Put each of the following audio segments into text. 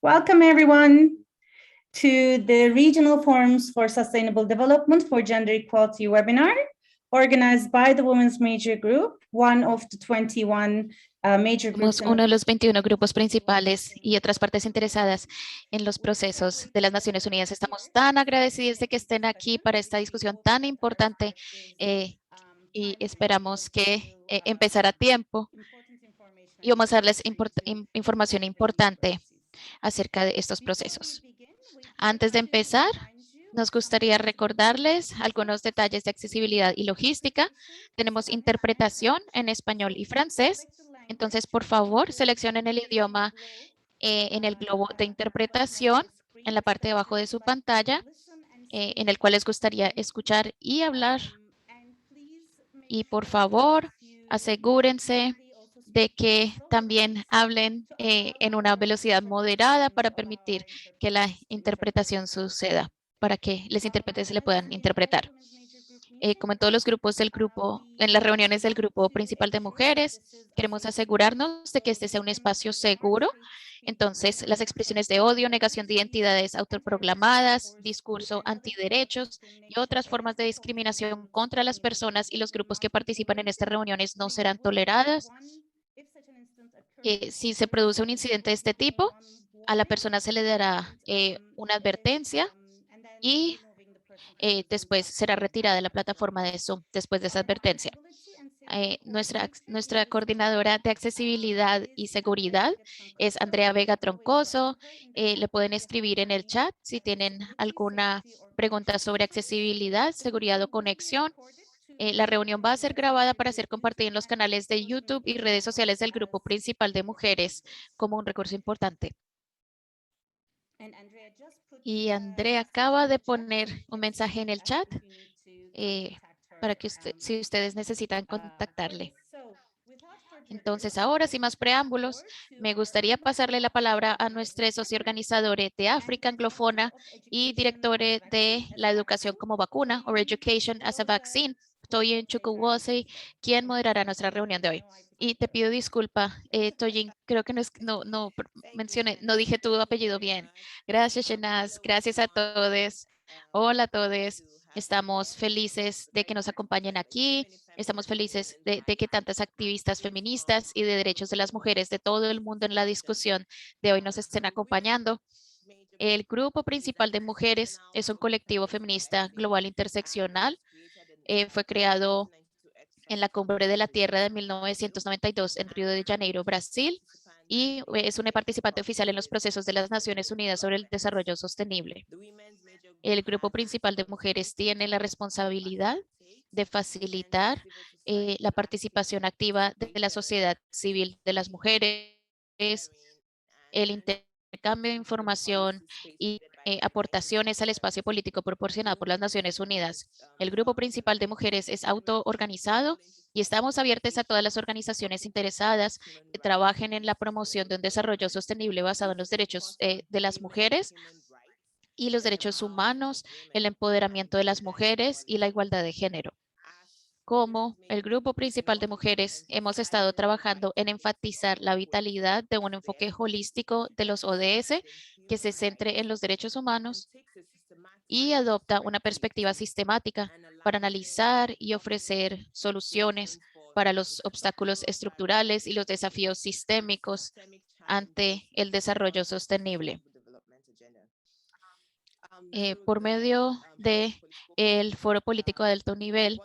Welcome everyone to the Regional Forums for Sustainable Development for Gender Equality webinar organized by the Women's Major Group, one of the 21 major groups. Somos uno de los 21 grupos principales y otras partes interesadas en los procesos de las Naciones Unidas. Estamos tan agradecidos de que estén aquí para esta discusión tan importante y esperamos que empezar a tiempo y vamos a darles información importante acerca de estos procesos. Antes de empezar, nos gustaría recordarles algunos detalles de accesibilidad y logística. Tenemos interpretación en español y francés. Entonces, por favor, seleccionen el idioma en el globo de interpretación en la parte de abajo de su pantalla, en el cual les gustaría escuchar y hablar. Y por favor, asegúrense de que también hablen en una velocidad moderada para permitir que la interpretación suceda, para que los intérpretes le puedan interpretar. Como en todos los grupos del grupo, en las reuniones del grupo principal de mujeres, queremos asegurarnos de que este sea un espacio seguro. Entonces, las expresiones de odio, negación de identidades autoproclamadas, discurso antiderechos y otras formas de discriminación contra las personas y los grupos que participan en estas reuniones no serán toleradas. Si se produce un incidente de este tipo, a la persona se le dará una advertencia y después será retirada de la plataforma de Zoom después de esa advertencia. Nuestra coordinadora de accesibilidad y seguridad es Andrea Vega Troncoso. Le pueden escribir en el chat si tienen alguna pregunta sobre accesibilidad, seguridad o conexión. La reunión va a ser grabada para ser compartida en los canales de YouTube y redes sociales del grupo principal de mujeres como un recurso importante. Y Andrea acaba de poner un mensaje en el chat para que si ustedes necesitan contactarle. Entonces, ahora, sin más preámbulos, me gustaría pasarle la palabra a nuestro socio organizador de África Anglofona y director de la educación como vacuna, or Education as a Vaccine, Toyin Chukwueze, quien moderará nuestra reunión de hoy. Y te pido disculpa, Toyin, creo que no mencioné, no dije tu apellido bien. Gracias, Shenaz. Gracias a todos. Hola a todos. Estamos felices de que nos acompañen aquí. Estamos felices de que tantas activistas feministas y de derechos de las mujeres de todo el mundo en la discusión de hoy nos estén acompañando. El grupo principal de mujeres es un colectivo feminista global interseccional. Fue creado en la Cumbre de la Tierra de 1992 en Río de Janeiro, Brasil, y es una participante oficial en los procesos de las Naciones Unidas sobre el desarrollo sostenible. El grupo principal de mujeres tiene la responsabilidad de facilitar la participación activa de la sociedad civil de las mujeres, el intercambio de información y aportaciones al espacio político proporcionado por las Naciones Unidas. El grupo principal de mujeres es autoorganizado y estamos abiertos a todas las organizaciones interesadas que trabajen en la promoción de un desarrollo sostenible basado en los derechos de las mujeres y los derechos humanos, el empoderamiento de las mujeres y la igualdad de género. Como el grupo principal de mujeres, hemos estado trabajando en enfatizar la vitalidad de un enfoque holístico de los ODS que se centre en los derechos humanos y adopta una perspectiva sistemática para analizar y ofrecer soluciones para los obstáculos estructurales y los desafíos sistémicos ante el desarrollo sostenible. Por medio del Foro Político de Alto Nivel,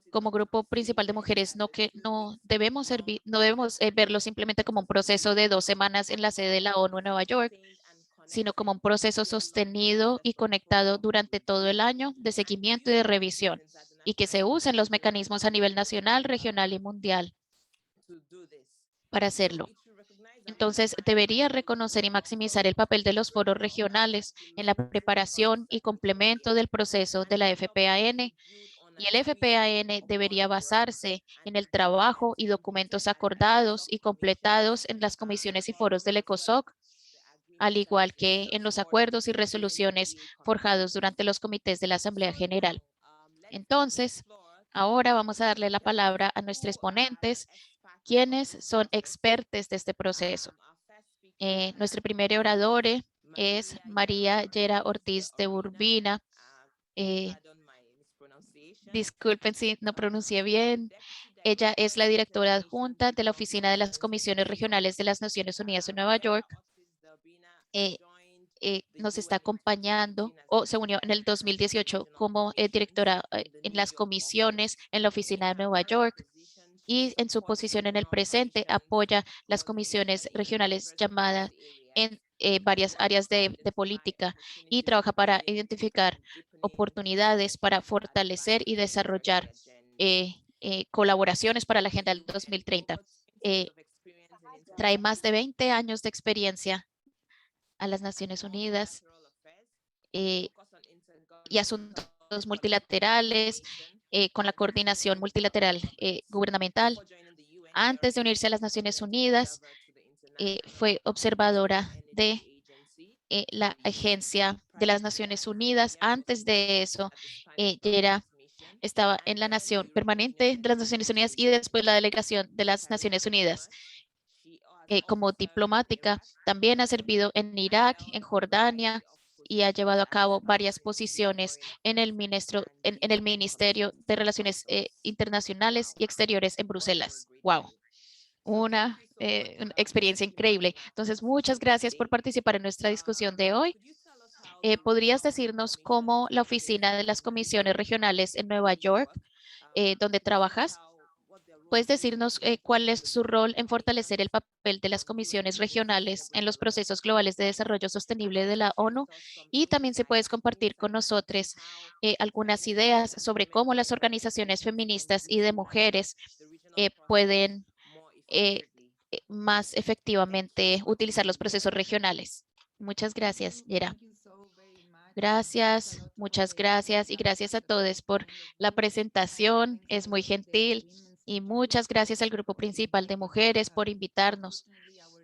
como grupo principal de mujeres, no debemos verlo simplemente como un proceso de 2 semanas en la sede de la ONU en Nueva York, sino como un proceso sostenido y conectado durante todo el año de seguimiento y de revisión, y que se usen los mecanismos a nivel nacional, regional y mundial para hacerlo. Entonces, debería reconocer y maximizar el papel de los foros regionales en la preparación y complemento del proceso de la FPAN. Y el FPAN debería basarse en el trabajo y documentos acordados y completados en las comisiones y foros del ECOSOC, al igual que en los acuerdos y resoluciones forjados durante los comités de la Asamblea General. Entonces, ahora vamos a darle la palabra a nuestros ponentes, quienes son expertos de este proceso. Nuestro primer orador es María Yera Ortiz de Urbina. Disculpen si no pronuncié bien. Ella es la directora adjunta de la Oficina de las Comisiones Regionales de las Naciones Unidas en Nueva York. Nos está acompañando o se unió en el 2018 como directora en las comisiones en la Oficina de Nueva York, y en su posición en el presente apoya las comisiones regionales llamadas en varias áreas de política, y trabaja para identificar oportunidades para fortalecer y desarrollar colaboraciones para la Agenda del 2030. Trae más de 20 años de experiencia a las Naciones Unidas y asuntos multilaterales con la coordinación multilateral gubernamental. Antes de unirse a las Naciones Unidas, fue observadora de la Agencia de las Naciones Unidas. Antes de eso, estaba en la Nación Permanente de las Naciones Unidas y después la Delegación de las Naciones Unidas. Como diplomática, también ha servido en Irak, en Jordania, y ha llevado a cabo varias posiciones en el Ministerio de Relaciones Internacionales y Exteriores en Bruselas. ¡Wow! Una experiencia increíble. Entonces, muchas gracias por participar en nuestra discusión de hoy. ¿Podrías decirnos cómo la Oficina de las Comisiones Regionales en Nueva York, donde trabajas, puedes decirnos cuál es su rol en fortalecer el papel de las comisiones regionales en los procesos globales de desarrollo sostenible de la ONU? Y también si puedes compartir con nosotros algunas ideas sobre cómo las organizaciones feministas y de mujeres pueden más efectivamente utilizar los procesos regionales. Muchas gracias, Yera. Gracias, muchas gracias, y gracias a todos por la presentación. Es muy gentil, y muchas gracias al grupo principal de mujeres por invitarnos.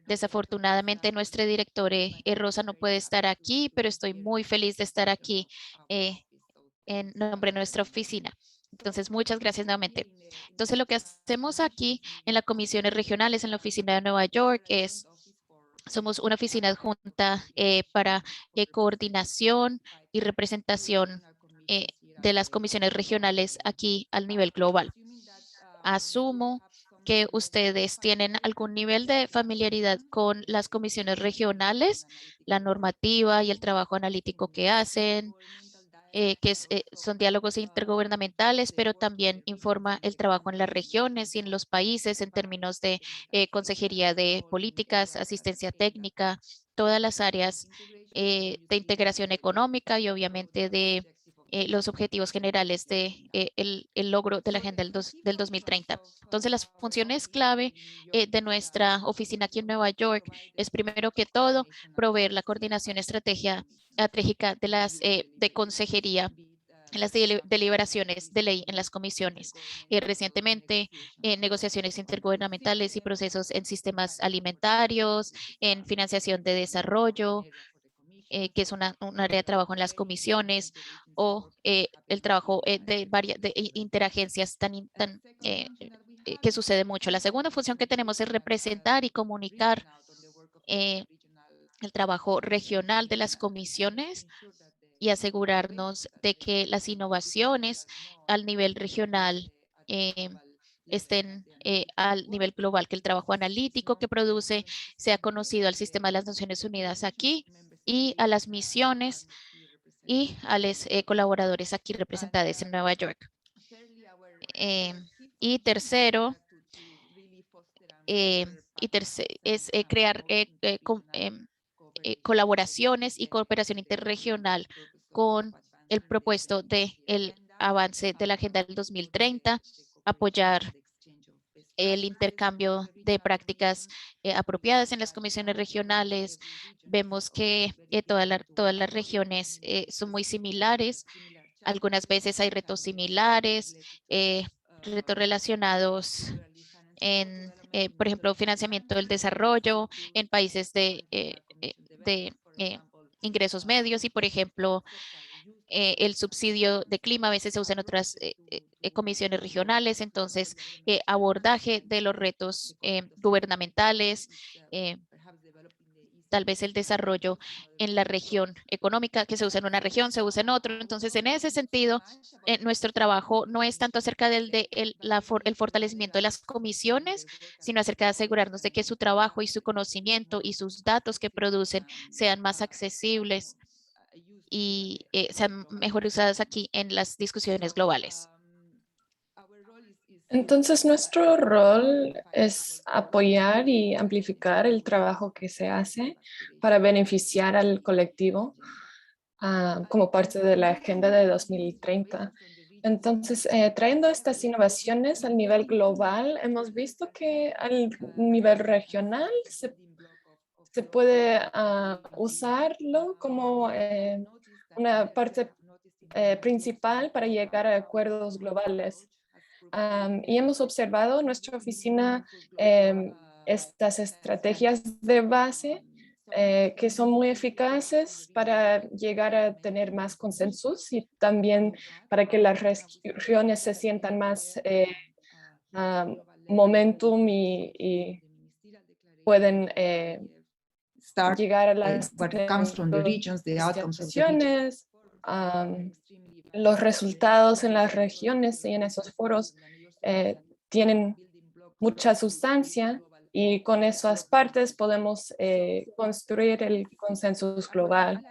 Desafortunadamente, nuestra directora Rosa no puede estar aquí, pero estoy muy feliz de estar aquí en nombre de nuestra oficina. Entonces, muchas gracias nuevamente. Entonces, lo que hacemos aquí en las comisiones regionales en la oficina de Nueva York es, somos una oficina adjunta para coordinación y representación de las comisiones regionales aquí al nivel global. Asumo que ustedes tienen algún nivel de familiaridad con las comisiones regionales, la normativa y el trabajo analítico que hacen, son diálogos intergubernamentales, pero también informa el trabajo en las regiones y en los países en términos de consejería de políticas, asistencia técnica, todas las áreas de integración económica y obviamente de los objetivos generales de el logro de la Agenda del 2030. Entonces, las funciones clave de nuestra oficina aquí en Nueva York es, primero que todo, proveer la coordinación estratégica de las de consejería en las deliberaciones de ley en las comisiones. Recientemente, negociaciones intergubernamentales y procesos en sistemas alimentarios, en financiación de desarrollo, que es un área de trabajo en las comisiones, o el trabajo de varias interagencias que sucede mucho. La segunda función que tenemos es representar y comunicar el trabajo regional de las comisiones y asegurarnos de que las innovaciones al nivel regional estén al nivel global, que el trabajo analítico que produce sea conocido al sistema de las Naciones Unidas aquí y a las misiones y a los colaboradores aquí representados en Nueva York. Y tercero, es crear colaboraciones y cooperación interregional con el propuesto de el avance de la Agenda del 2030, apoyar el intercambio de prácticas apropiadas en las comisiones regionales. Vemos que todas las regiones son muy similares. Algunas veces hay retos similares, retos relacionados por ejemplo, financiamiento del desarrollo en países de ingresos medios, y, por ejemplo, el subsidio de clima a veces se usa en otras comisiones regionales. Entonces, abordaje de los retos gubernamentales, tal vez el desarrollo en la región económica, que se usa en una región, se usa en otro. Entonces, en ese sentido, nuestro trabajo no es tanto acerca el fortalecimiento de las comisiones, sino acerca de asegurarnos de que su trabajo y su conocimiento y sus datos que producen sean más accesibles y sean mejor usadas aquí en las discusiones globales. Entonces, nuestro rol es apoyar y amplificar el trabajo que se hace para beneficiar al colectivo como parte de la Agenda de 2030. Entonces, trayendo estas innovaciones al nivel global, hemos visto que al nivel regional se puede usarlo como una parte principal para llegar a acuerdos globales. Y hemos observado en nuestra oficina estas estrategias de base que son muy eficaces para llegar a tener más consensos y también para que las regiones se sientan más momentum y pueden llegar a las negociaciones, los resultados en las regiones y en esos foros tienen mucha sustancia y con esas partes podemos construir el consenso global.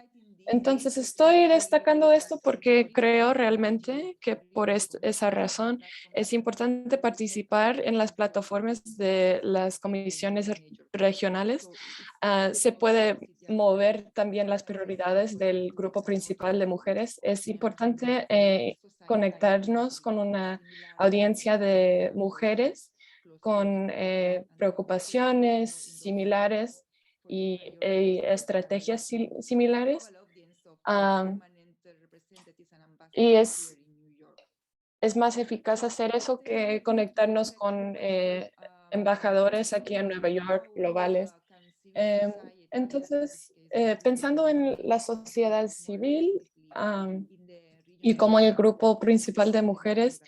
Entonces estoy destacando esto porque creo realmente que por esa razón es importante participar en las plataformas de las comisiones regionales. Se puede mover también las prioridades del grupo principal de mujeres. Es importante conectarnos con una audiencia de mujeres con preocupaciones similares y estrategias similares. Y es más eficaz hacer eso que conectarnos con embajadores aquí en Nueva York globales. Entonces, pensando en la sociedad civil y como el grupo principal de mujeres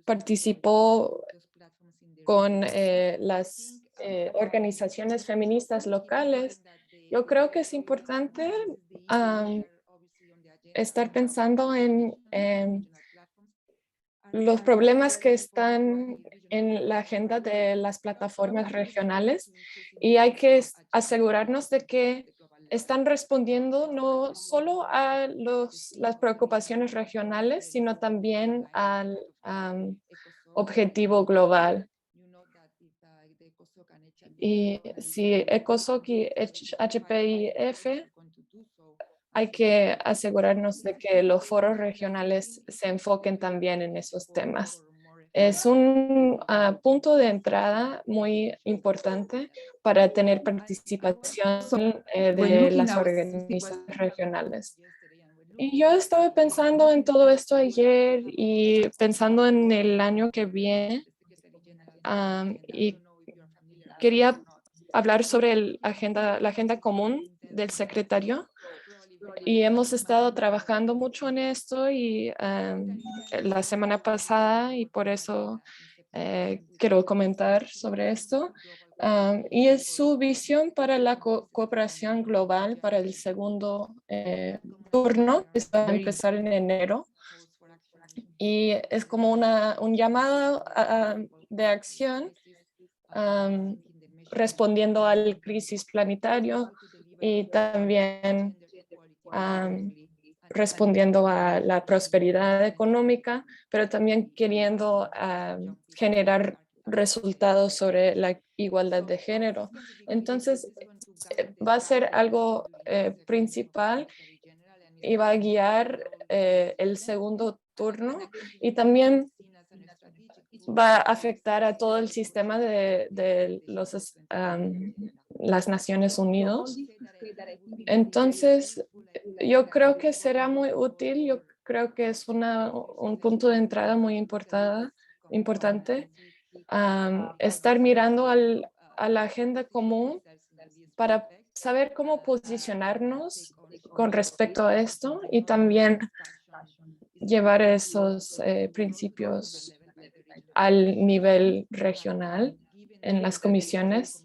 participó con las organizaciones feministas locales, yo creo que es importante estar pensando en los problemas que están en la agenda de las plataformas regionales y hay que asegurarnos de que están respondiendo no solo a las preocupaciones regionales, sino también al objetivo global. Y si ECOSOC y HPIF hay que asegurarnos de que los foros regionales se enfoquen también en esos temas. Es un punto de entrada muy importante para tener participación de las organizaciones regionales. Y yo estaba pensando en todo esto ayer y pensando en el año que viene y quería hablar sobre la agenda común del secretario. Y hemos estado trabajando mucho en esto y la semana pasada y por eso quiero comentar sobre esto. Y es su visión para la cooperación global para el segundo turno, que va a empezar en enero. Y es como un llamado de acción respondiendo al crisis planetario y también respondiendo a la prosperidad económica, pero también queriendo generar resultados sobre la igualdad de género. Entonces, va a ser algo principal y va a guiar el segundo turno y también va a afectar a todo el sistema de las Naciones Unidas. Entonces, yo creo que será muy útil, yo creo que es un punto de entrada muy importante estar mirando a la agenda común para saber cómo posicionarnos con respecto a esto y también llevar esos principios al nivel regional en las comisiones.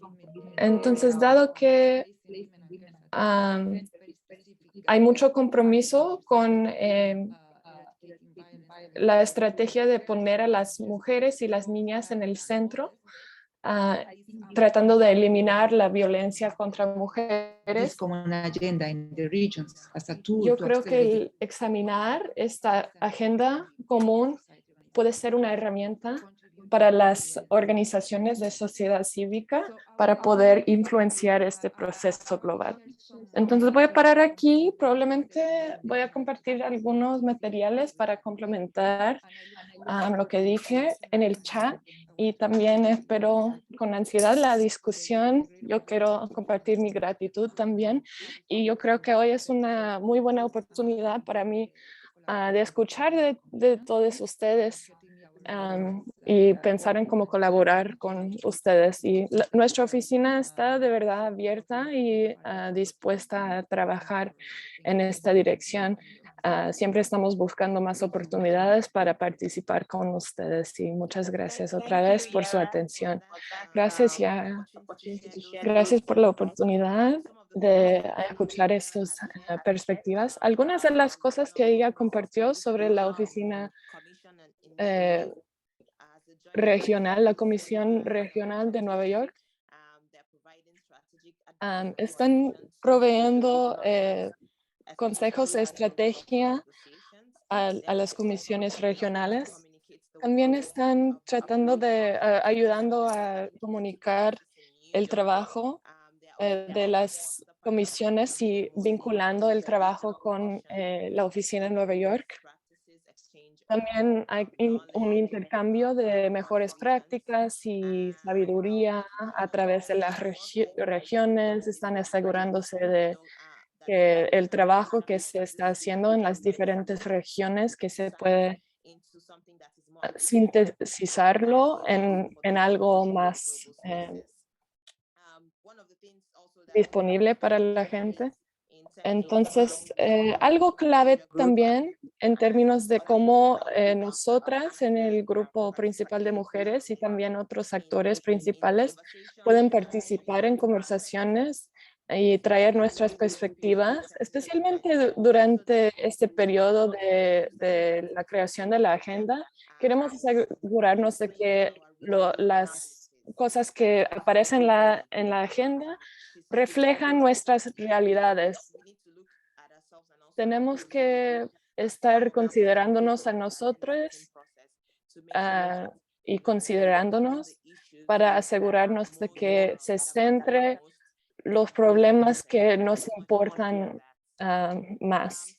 Entonces, dado que hay mucho compromiso con la estrategia de poner a las mujeres y las niñas en el centro, tratando de eliminar la violencia contra mujeres. Common agenda in the regions as a tool Yo to creo que accelerate el examinar esta agenda común puede ser una herramienta para las organizaciones de sociedad cívica para poder influenciar este proceso global. Entonces voy a parar aquí, probablemente voy a compartir algunos materiales para complementar lo que dije en el chat y también espero con ansiedad la discusión. Yo quiero compartir mi gratitud también y yo creo que hoy es una muy buena oportunidad para mí de escuchar de todos ustedes y pensar en cómo colaborar con ustedes. Y nuestra oficina está de verdad abierta y dispuesta a trabajar en esta dirección. Siempre estamos buscando más oportunidades para participar con ustedes y muchas gracias otra vez por su atención. Gracias, gracias por la oportunidad de escuchar estas perspectivas. Algunas de las cosas que ella compartió sobre la oficina regional, la Comisión Regional de Nueva York, están proveyendo consejos de estrategia a las comisiones regionales. También están tratando de ayudando a comunicar el trabajo de las comisiones y vinculando el trabajo con la oficina en Nueva York. También hay un intercambio de mejores prácticas y sabiduría a través de las regiones. Están asegurándose de que el trabajo que se está haciendo en las diferentes regiones, que se puede sintetizarlo en algo más disponible para la gente. Entonces, algo clave también en términos de cómo nosotras en el grupo principal de mujeres y también otros actores principales pueden participar en conversaciones y traer nuestras perspectivas, especialmente durante este periodo de la creación de la agenda. Queremos asegurarnos de que las cosas que aparecen en la agenda reflejan nuestras realidades. Tenemos que estar considerándonos a nosotros y considerándonos para asegurarnos de que se centre los problemas que nos importan más.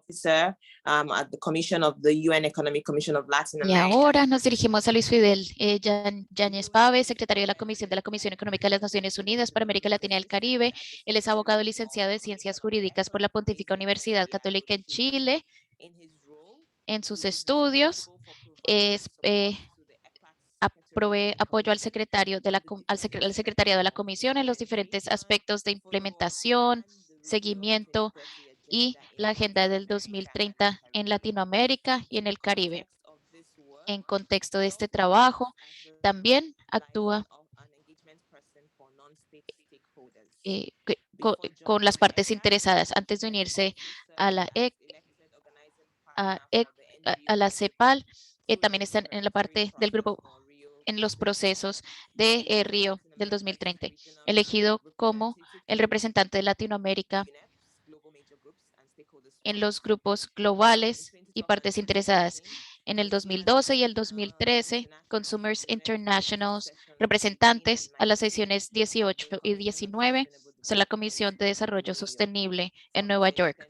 Officer at the Commission of the UN Economic Commission of Latin Y America. ahora nos dirigimos a Luis Fidel Yáñez Pave, secretario de la Comisión Económica de las Naciones Unidas para América Latina y el Caribe. Él es abogado licenciado de Ciencias Jurídicas por la Pontificia Universidad Católica en Chile. En sus estudios provee apoyo al secretariado de la Comisión en los diferentes aspectos de implementación, seguimiento y la Agenda del 2030 en Latinoamérica y en el Caribe. En contexto de este trabajo, también actúa con las partes interesadas antes de unirse a la CEPAL. También están en la parte del grupo en los procesos de Río del 2030, elegido como el representante de Latinoamérica en los grupos globales y partes interesadas. En el 2012 y el 2013, Consumers International's representantes a las sesiones 18 y 19 son la Comisión de Desarrollo Sostenible en Nueva York,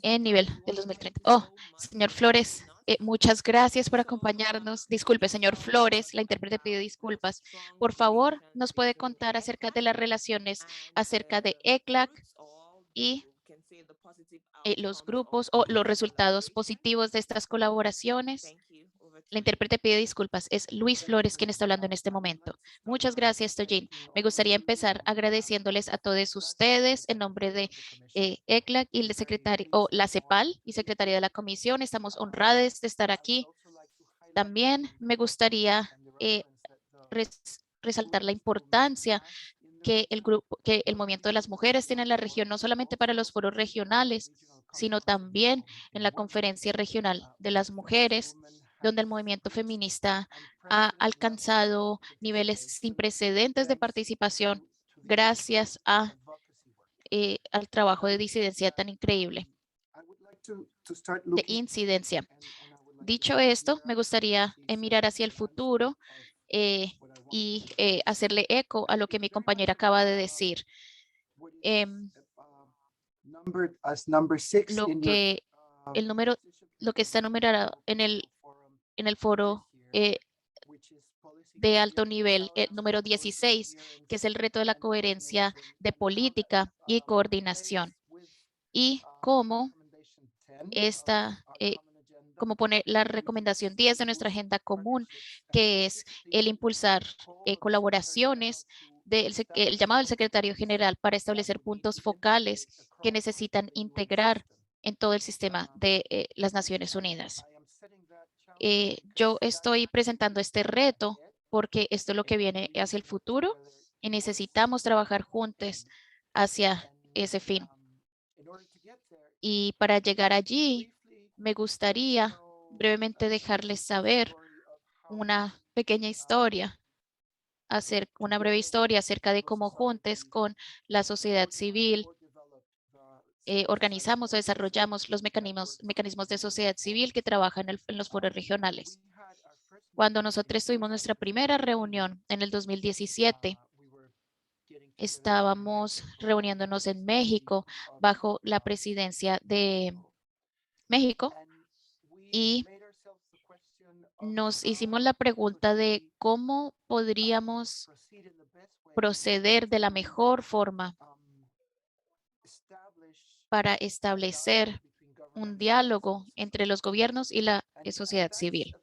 en nivel del 2030. Señor Flores, muchas gracias por acompañarnos. Disculpe, señor Flores, la intérprete pide disculpas. Por favor, ¿nos puede contar acerca de las relaciones acerca de ECLAC y los grupos o los resultados positivos de estas colaboraciones? La intérprete pide disculpas. Es Luis Flores quien está hablando en este momento. Muchas gracias, Tojin. Me gustaría empezar agradeciéndoles a todos ustedes en nombre de ECLAC y el secretario, la CEPAL y secretaria de la comisión. Estamos honrados de estar aquí. También me gustaría resaltar la importancia que el movimiento de las mujeres tiene en la región, no solamente para los foros regionales, sino también en la conferencia regional de las mujeres, donde el movimiento feminista ha alcanzado niveles sin precedentes de participación gracias al trabajo de disidencia tan increíble, de incidencia. Dicho esto, me gustaría mirar hacia el futuro y hacerle eco a lo que mi compañera acaba de decir. Lo que está numerado en el foro de alto nivel, el número 16, que es el reto de la coherencia de política y coordinación. Y cómo poner la recomendación 10 de nuestra agenda común, que es el impulsar colaboraciones el llamado del secretario general para establecer puntos focales que necesitan integrar en todo el sistema de las Naciones Unidas. Yo estoy presentando este reto porque esto es lo que viene hacia el futuro y necesitamos trabajar juntos hacia ese fin. Y para llegar allí, me gustaría brevemente dejarles saber una pequeña historia, una breve historia acerca de cómo juntos con la sociedad civil organizamos o desarrollamos los mecanismos de sociedad civil que trabajan en los foros regionales. Cuando nosotros tuvimos nuestra primera reunión en el 2017, estábamos reuniéndonos en México bajo la presidencia de México y nos hicimos la pregunta de cómo podríamos proceder de la mejor forma para establecer un diálogo entre los gobiernos y la sociedad civil.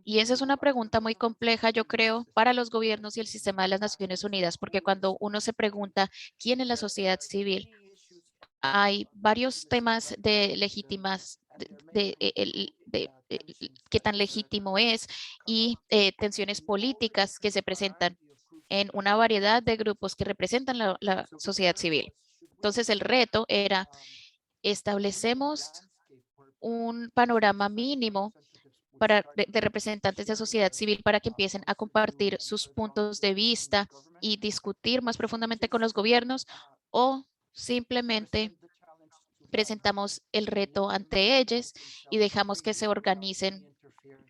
Y esa es una pregunta muy compleja, yo creo, para los gobiernos y el sistema de las Naciones Unidas, porque cuando uno se pregunta quién es la sociedad civil, hay varios temas de qué tan legítimo es y tensiones políticas que se presentan en una variedad de grupos que representan la sociedad civil. Entonces, el reto era establecemos un panorama mínimo de representantes de sociedad civil para que empiecen a compartir sus puntos de vista y discutir más profundamente con los gobiernos, o simplemente presentamos el reto ante ellos y dejamos que se organicen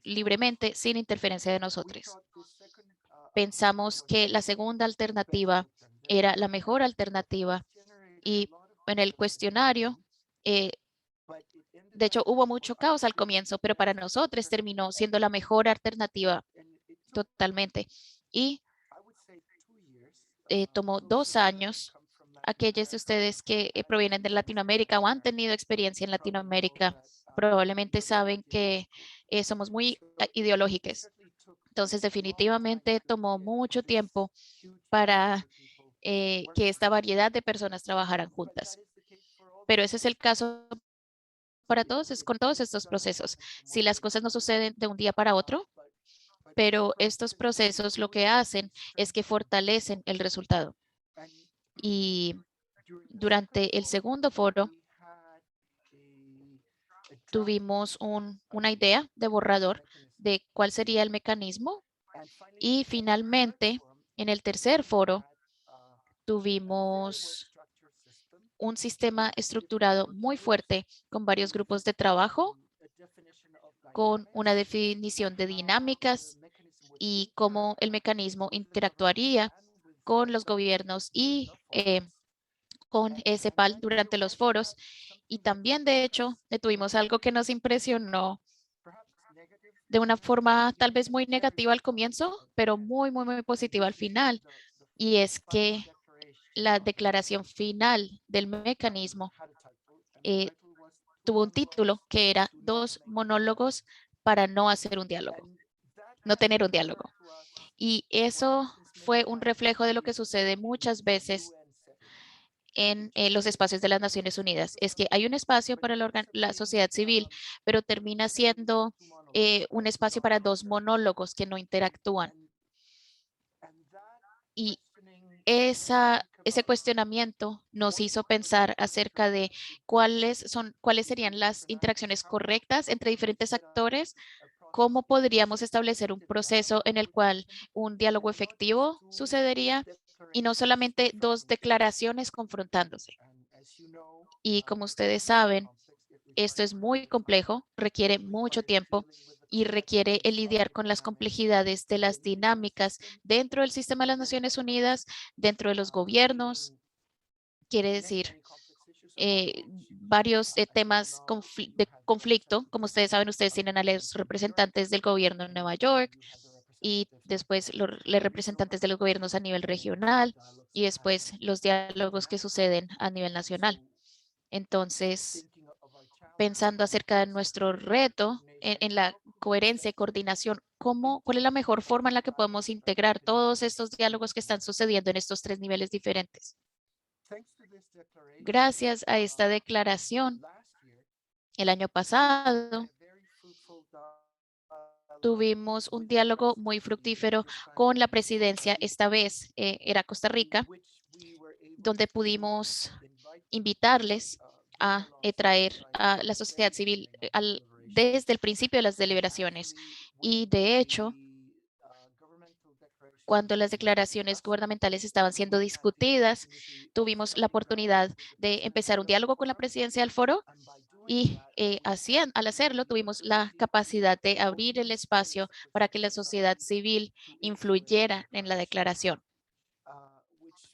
libremente sin interferencia de nosotros. Pensamos que la segunda alternativa era la mejor alternativa y en el cuestionario, de hecho, hubo mucho caos al comienzo, pero para nosotros terminó siendo la mejor alternativa totalmente. Y tomó 2 años. Aquellos de ustedes que provienen de Latinoamérica o han tenido experiencia en Latinoamérica probablemente saben que somos muy ideológicos. Entonces, definitivamente tomó mucho tiempo para que esta variedad de personas trabajaran juntas. Pero ese es el caso con todos estos procesos. Si las cosas no suceden de un día para otro, pero estos procesos lo que hacen es que fortalecen el resultado. Y durante el segundo foro, tuvimos una idea de borrador de cuál sería el mecanismo. Y finalmente, en el tercer foro, tuvimos un sistema estructurado muy fuerte con varios grupos de trabajo, con una definición de dinámicas y cómo el mecanismo interactuaría con los gobiernos y con CEPAL durante los foros. Y también, de hecho, tuvimos algo que nos impresionó de una forma tal vez muy negativa al comienzo, pero muy, muy, muy positiva al final. Y es que la declaración final del mecanismo tuvo un título que era 2 monólogos para no hacer un diálogo, no tener un diálogo. Y eso fue un reflejo de lo que sucede muchas veces en los espacios de las Naciones Unidas. Es que hay un espacio para la sociedad civil, pero termina siendo un espacio para dos monólogos que no interactúan. Y ese cuestionamiento nos hizo pensar acerca de cuáles serían las interacciones correctas entre diferentes actores, cómo podríamos establecer un proceso en el cual un diálogo efectivo sucedería y no solamente dos declaraciones confrontándose. Y como ustedes saben, esto es muy complejo, requiere mucho tiempo y requiere el lidiar con las complejidades de las dinámicas dentro del sistema de las Naciones Unidas, dentro de los gobiernos, quiere decir varios temas de conflicto. Como ustedes saben, ustedes tienen a los representantes del gobierno en Nueva York y después los representantes de los gobiernos a nivel regional y después los diálogos que suceden a nivel nacional. Entonces, pensando acerca de nuestro reto en la coherencia y coordinación, ¿cuál es la mejor forma en la que podemos integrar todos estos diálogos que están sucediendo en estos tres niveles diferentes? Gracias a esta declaración, el año pasado tuvimos un diálogo muy fructífero con la presidencia. Esta vez era Costa Rica, donde pudimos invitarles a traer a la sociedad civil desde el principio de las deliberaciones. Y de hecho, cuando las declaraciones gubernamentales estaban siendo discutidas, tuvimos la oportunidad de empezar un diálogo con la presidencia del foro y al hacerlo tuvimos la capacidad de abrir el espacio para que la sociedad civil influyera en la declaración,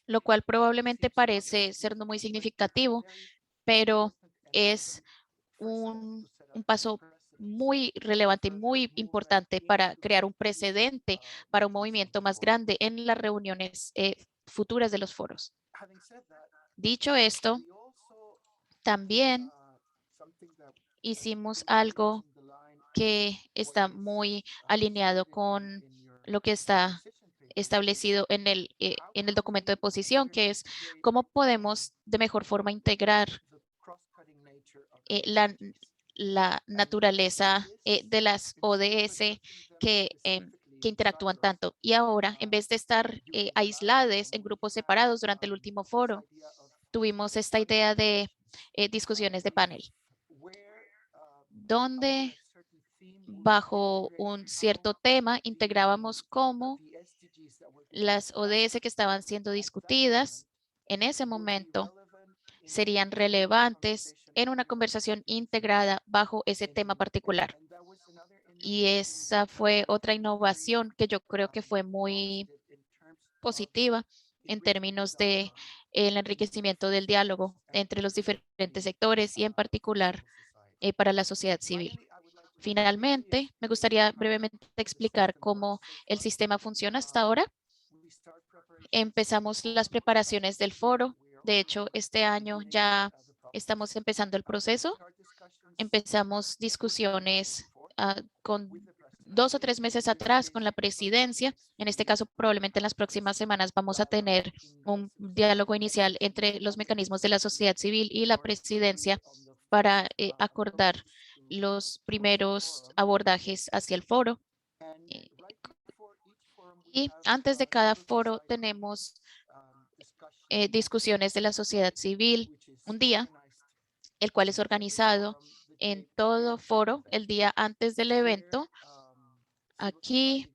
lo cual probablemente parece ser no muy significativo, pero es un paso muy relevante, muy importante para crear un precedente para un movimiento más grande en las reuniones futuras de los foros. Dicho esto, también hicimos algo que está muy alineado con lo que está establecido en el documento de posición, que es cómo podemos de mejor forma integrar la naturaleza de las ODS que interactúan tanto. Y ahora, en vez de estar aisladas en grupos separados durante el último foro, tuvimos esta idea de discusiones de panel, donde bajo un cierto tema integrábamos cómo las ODS que estaban siendo discutidas en ese momento serían relevantes en una conversación integrada bajo ese tema particular. Y esa fue otra innovación que yo creo que fue muy positiva en términos de el enriquecimiento del diálogo entre los diferentes sectores y en particular para la sociedad civil. Finalmente, me gustaría brevemente explicar cómo el sistema funciona hasta ahora. Empezamos las preparaciones del foro. De hecho, este año ya estamos empezando el proceso. Empezamos discusiones con 2 o 3 meses atrás con la presidencia. En este caso, probablemente en las próximas semanas vamos a tener un diálogo inicial entre los mecanismos de la sociedad civil y la presidencia para acordar los primeros abordajes hacia el foro. Y antes de cada foro tenemos discusiones de la sociedad civil, un día, el cual es organizado en todo foro el día antes del evento. Aquí,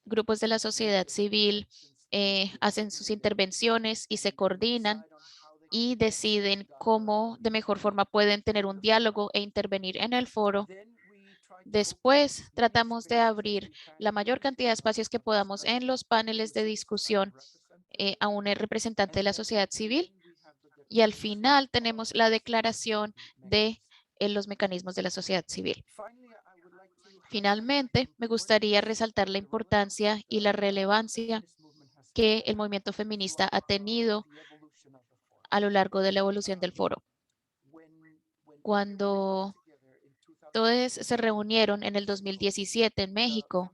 grupos de la sociedad civil hacen sus intervenciones y se coordinan y deciden cómo de mejor forma pueden tener un diálogo e intervenir en el foro. Después, tratamos de abrir la mayor cantidad de espacios que podamos en los paneles de discusión a un representante de la sociedad civil. Y al final tenemos la declaración de los mecanismos de la sociedad civil. Finalmente, me gustaría resaltar la importancia y la relevancia que el movimiento feminista ha tenido a lo largo de la evolución del foro. Cuando todos se reunieron en el 2017 en México,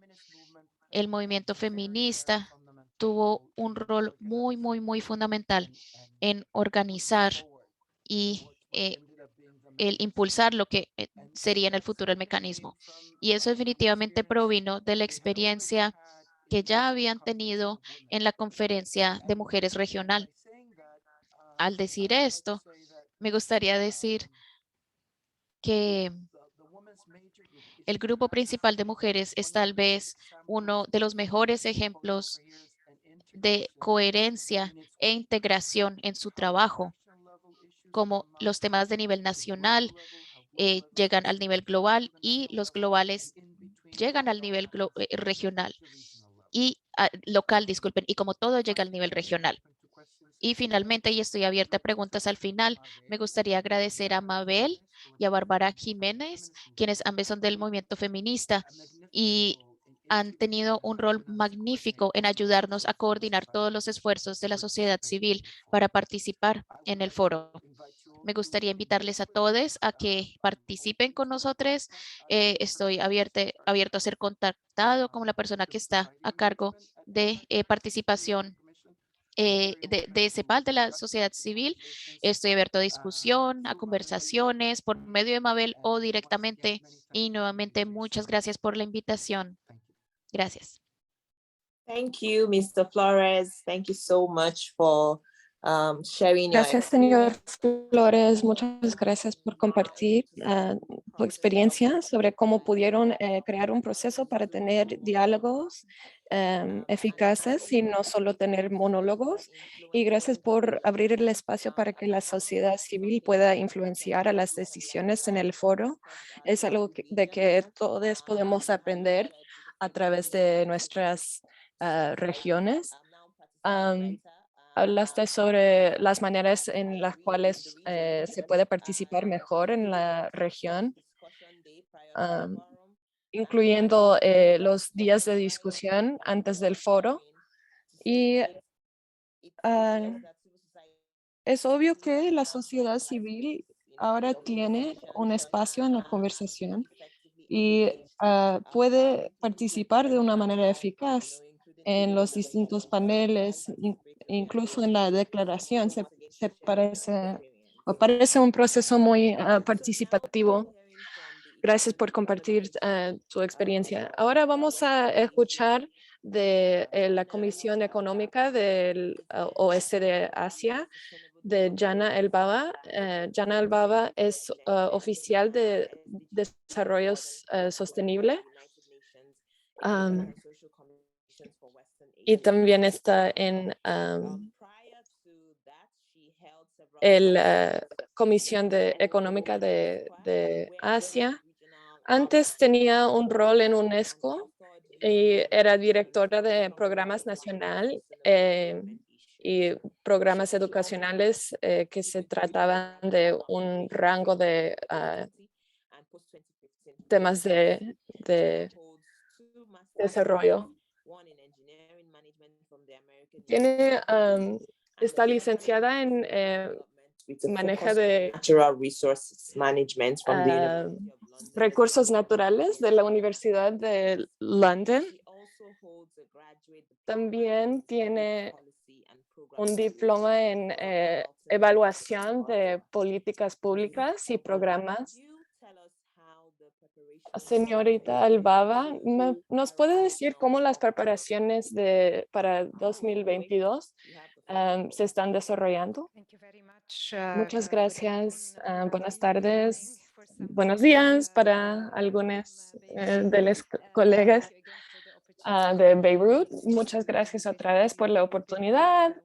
el movimiento feminista tuvo un rol muy, muy, muy fundamental en organizar y el impulsar lo que sería en el futuro el mecanismo. Y eso definitivamente provino de la experiencia que ya habían tenido en la conferencia de mujeres regional. Al decir esto, me gustaría decir que el grupo principal de mujeres es tal vez uno de los mejores ejemplos de coherencia e integración en su trabajo, como los temas de nivel nacional llegan al nivel global y los globales llegan al nivel regional y local, disculpen, y como todo llega al nivel regional. Y finalmente, y estoy abierta a preguntas al final, me gustaría agradecer a Mabel y a Bárbara Jiménez, quienes ambas son del movimiento feminista y han tenido un rol magnífico en ayudarnos a coordinar todos los esfuerzos de la sociedad civil para participar en el foro. Me gustaría invitarles a todos a que participen con nosotros. Estoy abierto a ser contactado como la persona que está a cargo de participación de CEPAL, de la sociedad civil. Estoy abierto a discusión, a conversaciones por medio de Mabel o directamente. Y nuevamente, muchas gracias por la invitación. Gracias. Thank you, Mr. Flores. Thank you so much for sharing your Gracias, señor Flores. Muchas gracias por compartir tu experiencia sobre cómo pudieron crear un proceso para tener diálogos eficaces y no solo tener monólogos. Y gracias por abrir el espacio para que la sociedad civil pueda influenciar a las decisiones en el foro. Es algo de que todos podemos aprender a través de nuestras regiones. Hablaste sobre las maneras en las cuales se puede participar mejor en la región, incluyendo los días de discusión antes del foro. Y es obvio que la sociedad civil ahora tiene un espacio en la conversación y puede participar de una manera eficaz en los distintos paneles, incluso en la declaración. Parece un proceso muy participativo. Gracias por compartir tu experiencia. Ahora vamos a escuchar de la Comisión Económica del Oeste de Asia, de Jana Elbaba. Jana Elbaba es oficial de Desarrollo Sostenible y también está en la Comisión Económica de Asia. Antes tenía un rol en UNESCO y era directora de programas nacional y programas educacionales que se trataban de un rango de temas de desarrollo. Está licenciada en manejo de natural resources management from the recursos naturales de la Universidad de London. También tiene un diploma en evaluación de políticas públicas y programas. Señorita Elbaba, ¿nos puede decir cómo las preparaciones para 2022 se están desarrollando? Muchas gracias. Buenas tardes. Buenos días para algunos de los colegas de Beirut. Muchas gracias otra vez por la oportunidad.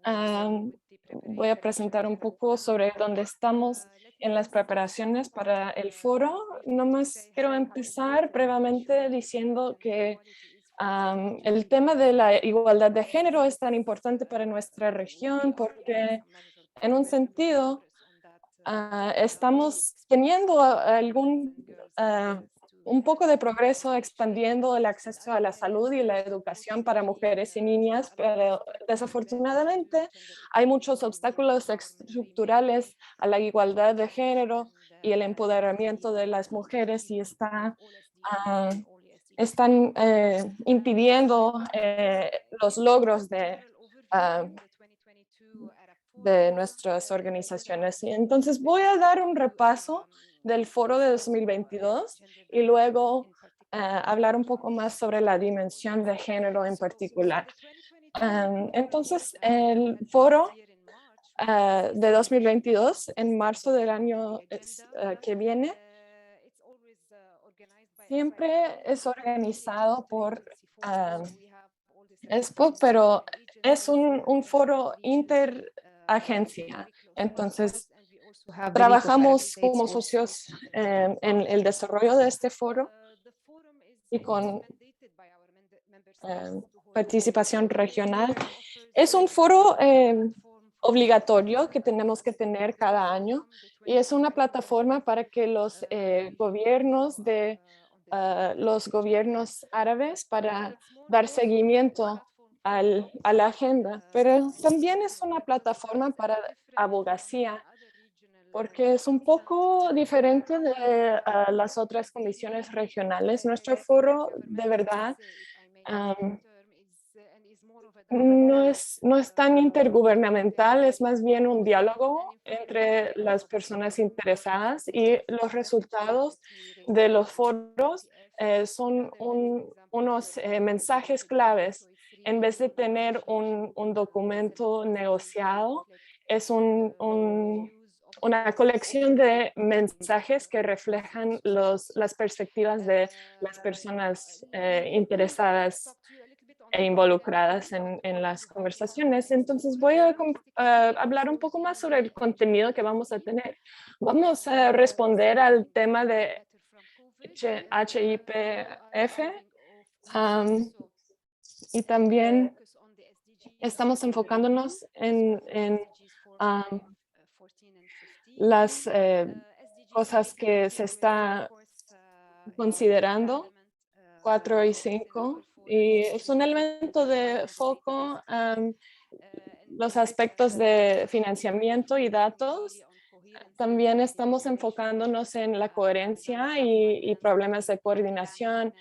Voy a presentar un poco sobre dónde estamos en las preparaciones para el foro. Nomás quiero empezar brevemente diciendo que el tema de la igualdad de género es tan importante para nuestra región porque en un sentido estamos teniendo un poco de progreso expandiendo el acceso a la salud y la educación para mujeres y niñas, pero desafortunadamente hay muchos obstáculos estructurales a la igualdad de género y el empoderamiento de las mujeres y están impidiendo los logros de nuestras organizaciones. Y entonces voy a dar un repaso del foro de 2022 y luego hablar un poco más sobre la dimensión de género en particular. Entonces, el foro de 2022, en marzo del año que viene, siempre es organizado por ESPO, pero es un foro interagencia. Entonces, trabajamos como socios en el desarrollo de este foro y con participación regional. Es un foro obligatorio que tenemos que tener cada año y es una plataforma para que los gobiernos los gobiernos árabes para dar seguimiento a la agenda, pero también es una plataforma para abogacía, porque es un poco diferente de las otras comisiones regionales. Nuestro foro, de verdad, no es tan intergubernamental, es más bien un diálogo entre las personas interesadas y los resultados de los foros son unos mensajes claves. En vez de tener un documento negociado, es una colección de mensajes que reflejan las perspectivas de las personas interesadas e involucradas en las conversaciones. Entonces voy a hablar un poco más sobre el contenido que vamos a tener. Vamos a responder al tema de HIPF y también estamos enfocándonos en las cosas que se está considerando, 4 y 5, y es un elemento de foco, los aspectos de financiamiento y datos. También estamos enfocándonos en la coherencia y problemas de coordinación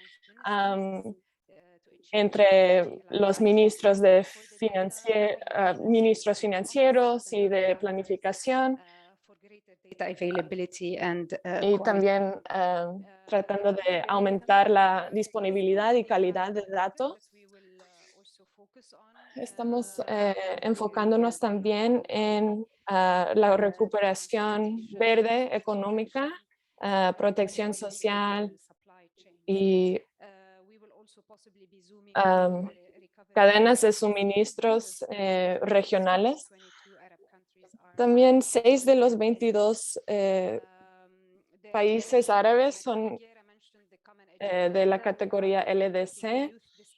entre los ministros ministros financieros y de planificación. Y también tratando de aumentar la disponibilidad y calidad de datos. Estamos enfocándonos también en la recuperación verde económica, protección social y cadenas de suministros regionales. También 6 de los 22 países árabes son de la categoría LDC.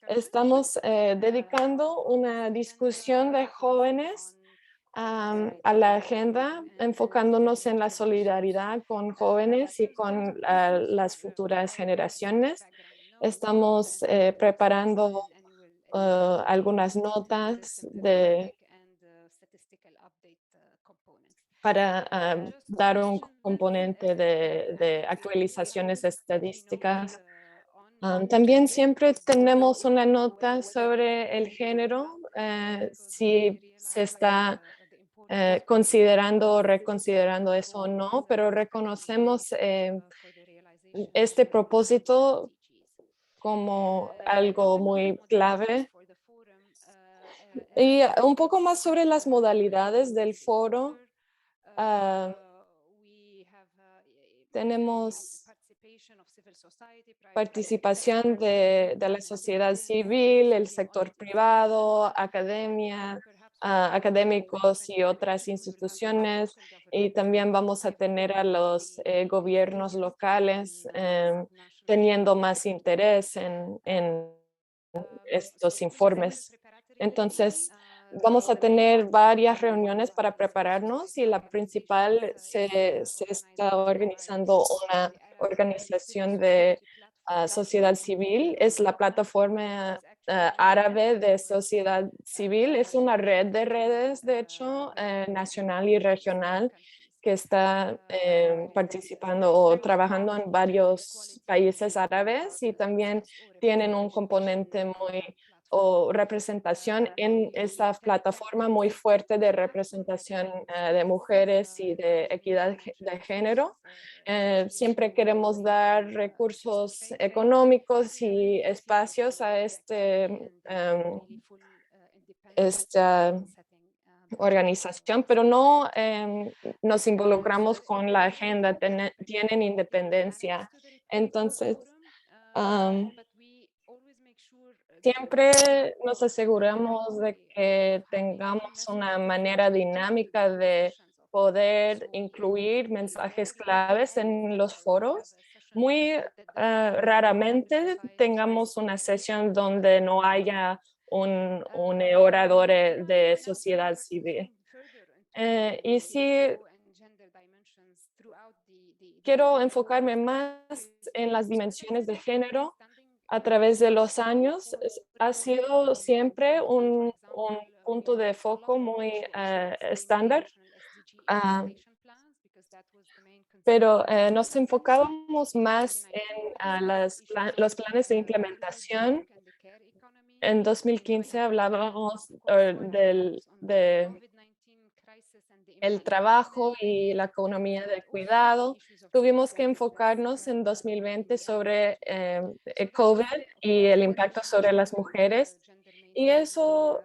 Estamos dedicando una discusión de jóvenes a la agenda, enfocándonos en la solidaridad con jóvenes y con las futuras generaciones. Estamos preparando algunas notas para dar un componente de actualizaciones estadísticas. También siempre tenemos una nota sobre el género, si se está considerando o reconsiderando eso o no, pero reconocemos este propósito como algo muy clave. Y un poco más sobre las modalidades del foro. Tenemos participación de la sociedad civil, el sector privado, académicos y otras instituciones. Y también vamos a tener a los gobiernos locales teniendo más interés en estos informes. Entonces, vamos a tener varias reuniones para prepararnos y la principal se está organizando una organización de sociedad civil. Es la plataforma árabe de sociedad civil. Es una red de redes, de hecho, nacional y regional, que está participando o trabajando en varios países árabes y también tienen un componente muy o representación en esta plataforma muy fuerte de representación de mujeres y de equidad de género. Siempre queremos dar recursos económicos y espacios a esta organización, pero no nos involucramos con la agenda, tienen independencia. Entonces, siempre nos aseguramos de que tengamos una manera dinámica de poder incluir mensajes claves en los foros. Muy raramente tengamos una sesión donde no haya un orador de sociedad civil. Y sí, quiero enfocarme más en las dimensiones de género a través de los años. Ha sido siempre un punto de foco muy estándar. Pero nos enfocábamos más en los planes de implementación. En 2015 hablábamos el trabajo y la economía del cuidado. Tuvimos que enfocarnos en 2020 sobre el COVID y el impacto sobre las mujeres. Y eso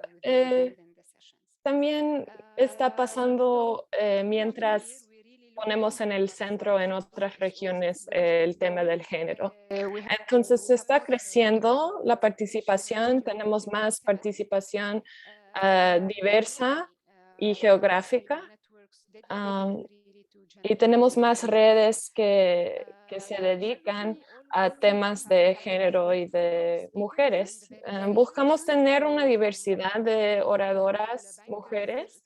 también está pasando mientras ponemos en el centro en otras regiones el tema del género. Entonces está creciendo la participación, tenemos más participación diversa y geográfica. Y tenemos más redes que se dedican a temas de género y de mujeres. Buscamos tener una diversidad de oradoras mujeres,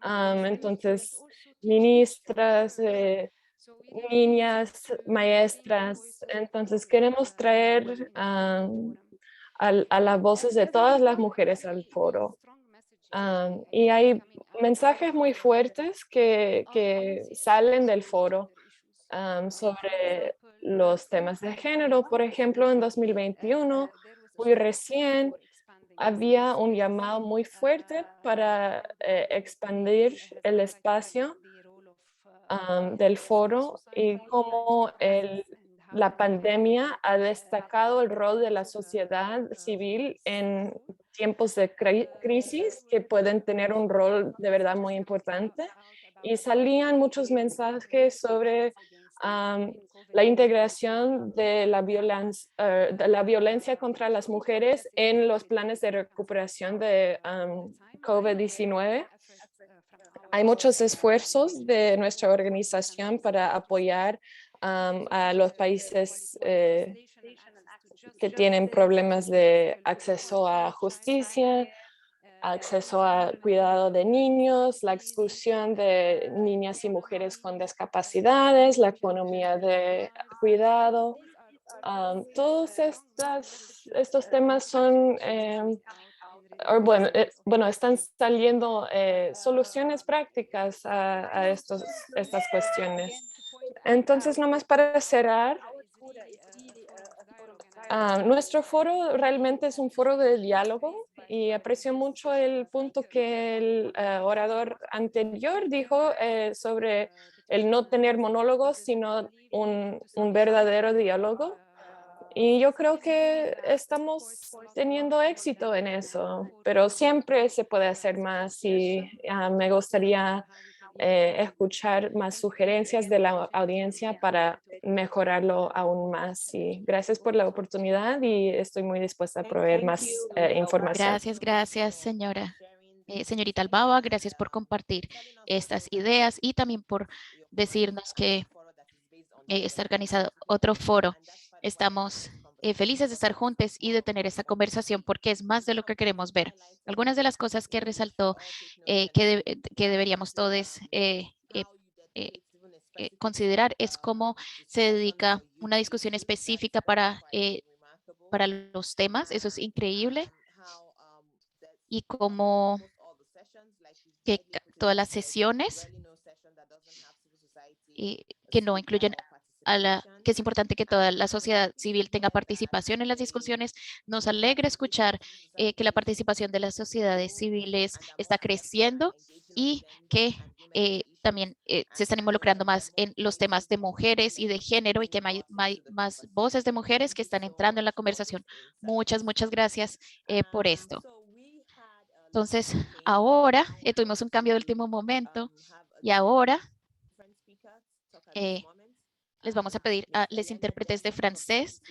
entonces ministras, niñas, maestras. Entonces queremos traer a las voces de todas las mujeres al foro. Y hay mensajes muy fuertes que salen del foro sobre los temas de género. Por ejemplo, en 2021, muy recién, había un llamado muy fuerte para expandir el espacio del foro y cómo la pandemia ha destacado el rol de la sociedad civil en tiempos de crisis que pueden tener un rol de verdad muy importante. Y salían muchos mensajes sobre la integración de la violencia contra las mujeres en los planes de recuperación de COVID-19. Hay muchos esfuerzos de nuestra organización para apoyar a los países que tienen problemas de acceso a justicia, acceso a cuidado de niños, la exclusión de niñas y mujeres con discapacidades, la economía de cuidado. Todos estos temas son están saliendo soluciones prácticas a estas cuestiones. Entonces, nomás para cerrar, nuestro foro realmente es un foro de diálogo y aprecio mucho el punto que el orador anterior dijo sobre el no tener monólogos, sino un verdadero diálogo. Y yo creo que estamos teniendo éxito en eso, pero siempre se puede hacer más y me gustaría escuchar más sugerencias de la audiencia para mejorarlo aún más. Y gracias por la oportunidad y estoy muy dispuesta a proveer más información. Gracias, señorita Albaba. Gracias por compartir estas ideas y también por decirnos que está organizado otro foro. Estamos felices de estar juntos y de tener esta conversación porque es más de lo que queremos ver. Algunas de las cosas que resaltó que deberíamos todos considerar es cómo se dedica una discusión específica para los temas. Eso es increíble. Y cómo que todas las sesiones que no incluyen que es importante que toda la sociedad civil tenga participación en las discusiones. Nos alegra escuchar que la participación de las sociedades civiles está creciendo y que también se están involucrando más en los temas de mujeres y de género y que hay más voces de mujeres que están entrando en la conversación. Muchas gracias por esto. Entonces, ahora tuvimos un cambio de último momento y ahora les vamos a pedir a los intérpretes de francés,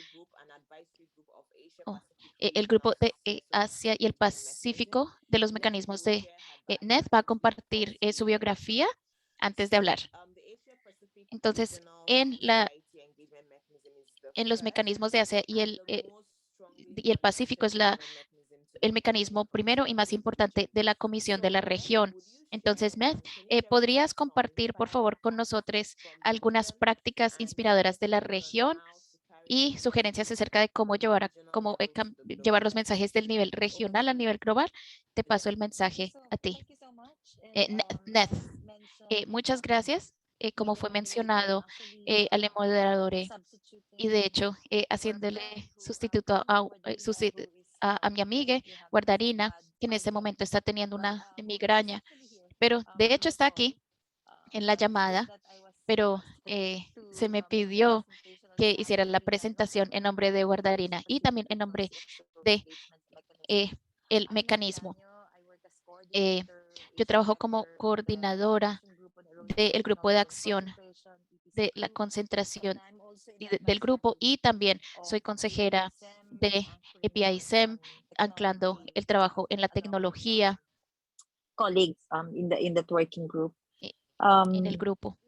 el grupo de Asia y el Pacífico de los mecanismos de NED va a compartir su biografía antes de hablar. Entonces, en los mecanismos de Asia y el Pacífico es el mecanismo primero y más importante de la Comisión de la Región. Entonces, Med, ¿podrías compartir, por favor, con nosotros algunas prácticas inspiradoras de la región y sugerencias acerca de cómo llevar los mensajes del nivel regional al nivel global? Te paso el mensaje a ti. Ned, muchas gracias. Como fue mencionado al moderador y de hecho haciéndole sustituto a mi amiga Guardarina, que en este momento está teniendo una migraña, pero de hecho está aquí en la llamada, pero se me pidió que hiciera la presentación en nombre de Guardarina y también en nombre de el mecanismo. Yo trabajo como coordinadora del grupo de acción de la concentración del grupo y también soy consejera de EPI-SEM, anclando el trabajo en la tecnología colleagues in the working group. en el grupo.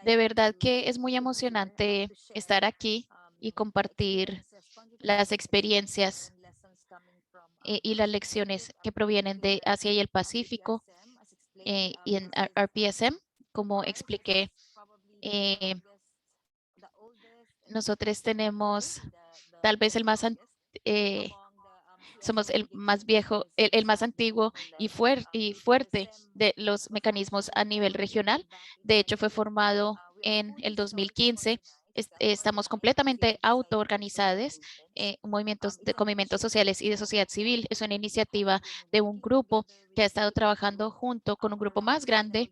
De verdad que es muy emocionante estar aquí y compartir las experiencias y las lecciones que provienen de Asia y el Pacífico y en RPSM, como expliqué. Nosotros tenemos tal vez somos el más viejo, el más antiguo y fuerte de los mecanismos a nivel regional. De hecho, fue formado en el 2015. Estamos completamente autoorganizados, con movimientos sociales y de sociedad civil. Es una iniciativa de un grupo que ha estado trabajando junto con un grupo más grande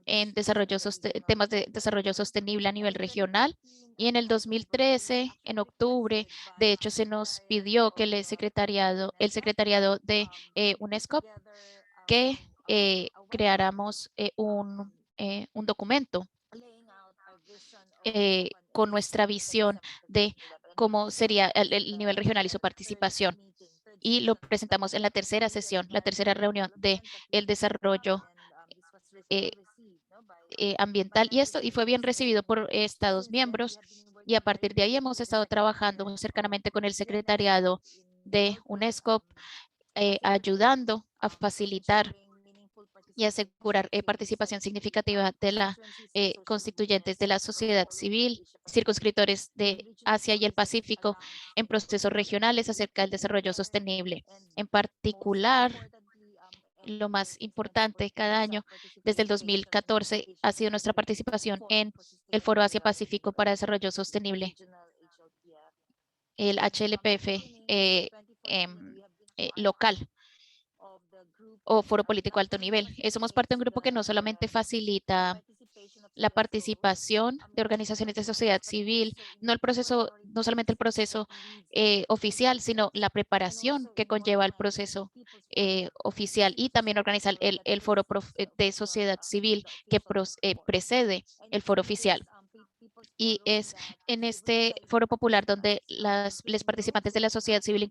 en temas de desarrollo sostenible a nivel regional. Y en el 2013, en octubre, de hecho, se nos pidió que el secretariado de UNESCO que creáramos un documento con nuestra visión de cómo sería el nivel regional y su participación. Y lo presentamos en la tercera sesión, la tercera reunión de el desarrollo ambiental y fue bien recibido por Estados miembros y a partir de ahí hemos estado trabajando muy cercanamente con el secretariado de UNESCO, ayudando a facilitar y asegurar participación significativa de la constituyentes de la sociedad civil, circunscriptores de Asia y el Pacífico en procesos regionales acerca del desarrollo sostenible. En particular, lo más importante cada año desde el 2014 ha sido nuestra participación en el Foro Asia-Pacífico para Desarrollo Sostenible, el HLPF local o Foro Político Alto Nivel. Somos parte de un grupo que no solamente facilita la participación de organizaciones de sociedad civil, no solamente el proceso oficial, sino la preparación que conlleva el proceso oficial y también organizar el foro de sociedad civil que precede el foro oficial. Y es en este foro popular donde los participantes de la sociedad civil,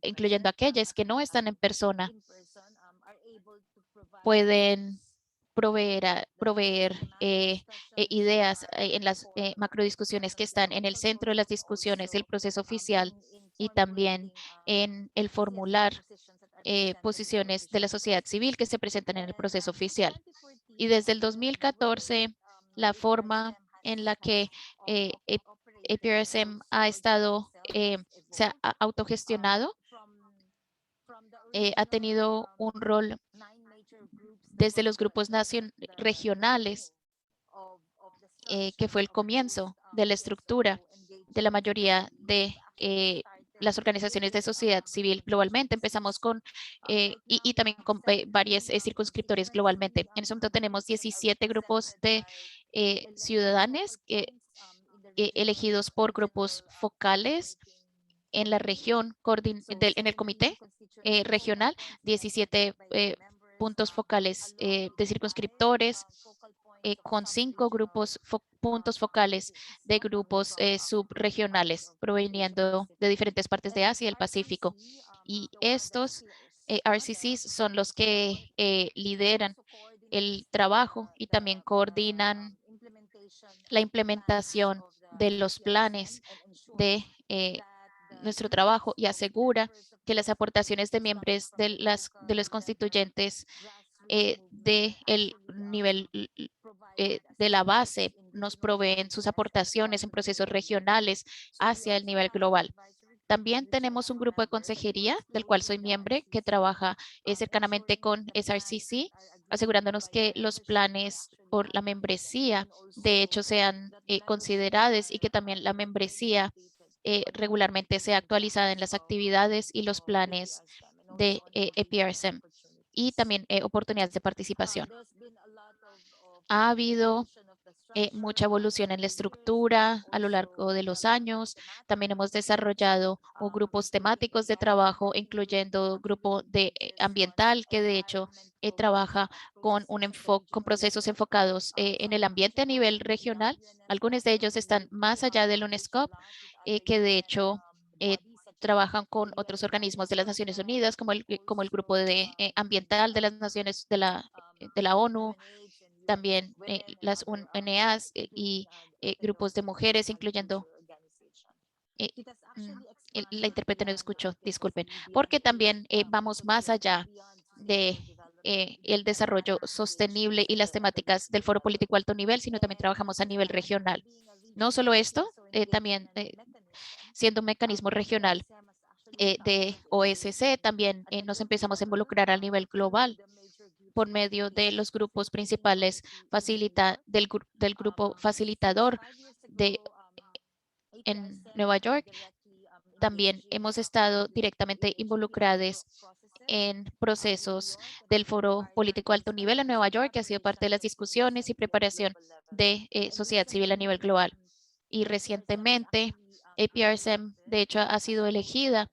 incluyendo aquellas que no están en persona, pueden proveer ideas en las macrodiscusiones que están en el centro de las discusiones del proceso oficial y también en el formular posiciones de la sociedad civil que se presentan en el proceso oficial. Y desde el 2014, la forma en la que APRSM se ha autogestionado, ha tenido un rol desde los grupos regionales que fue el comienzo de la estructura de la mayoría de las organizaciones de sociedad civil globalmente. Empezamos con, y también con varios circunscriptores globalmente. En ese momento tenemos 17 grupos de ciudadanos elegidos por grupos focales en la región, en el comité regional, 17 puntos focales de circunscriptores, con 5 puntos focales de grupos subregionales proveniendo de diferentes partes de Asia y el Pacífico. Y estos RCCs son los que lideran el trabajo y también coordinan la implementación de los planes de nuestro trabajo y asegura que las aportaciones de miembros de los constituyentes de el nivel de la base nos proveen sus aportaciones en procesos regionales hacia el nivel global. También tenemos un grupo de consejería del cual soy miembro que trabaja cercanamente con SRCC, asegurándonos que los planes por la membresía de hecho sean considerados y que también la membresía regularmente sea actualizada en las actividades y los planes de EPRSM y también oportunidades de participación. Ha habido mucha evolución en la estructura a lo largo de los años. También hemos desarrollado grupos temáticos de trabajo, incluyendo grupo de ambiental, que de hecho trabaja con con procesos enfocados en el ambiente a nivel regional. Algunos de ellos están más allá del UNESCOP, que de hecho trabajan con otros organismos de las Naciones Unidas, como el grupo de ambiental de las Naciones de la ONU, también las UNEAs y grupos de mujeres, incluyendo la intérprete no escuchó, disculpen, porque también vamos más allá de el desarrollo sostenible y las temáticas del Foro Político Alto Nivel, sino también trabajamos a nivel regional. No solo esto, también siendo un mecanismo regional de OSC, también nos empezamos a involucrar a nivel global por medio de los grupos principales del grupo facilitador en Nueva York. También hemos estado directamente involucrados en procesos del Foro Político Alto Nivel en Nueva York, que ha sido parte de las discusiones y preparación de sociedad civil a nivel global. Y recientemente, APRSM, de hecho, ha sido elegida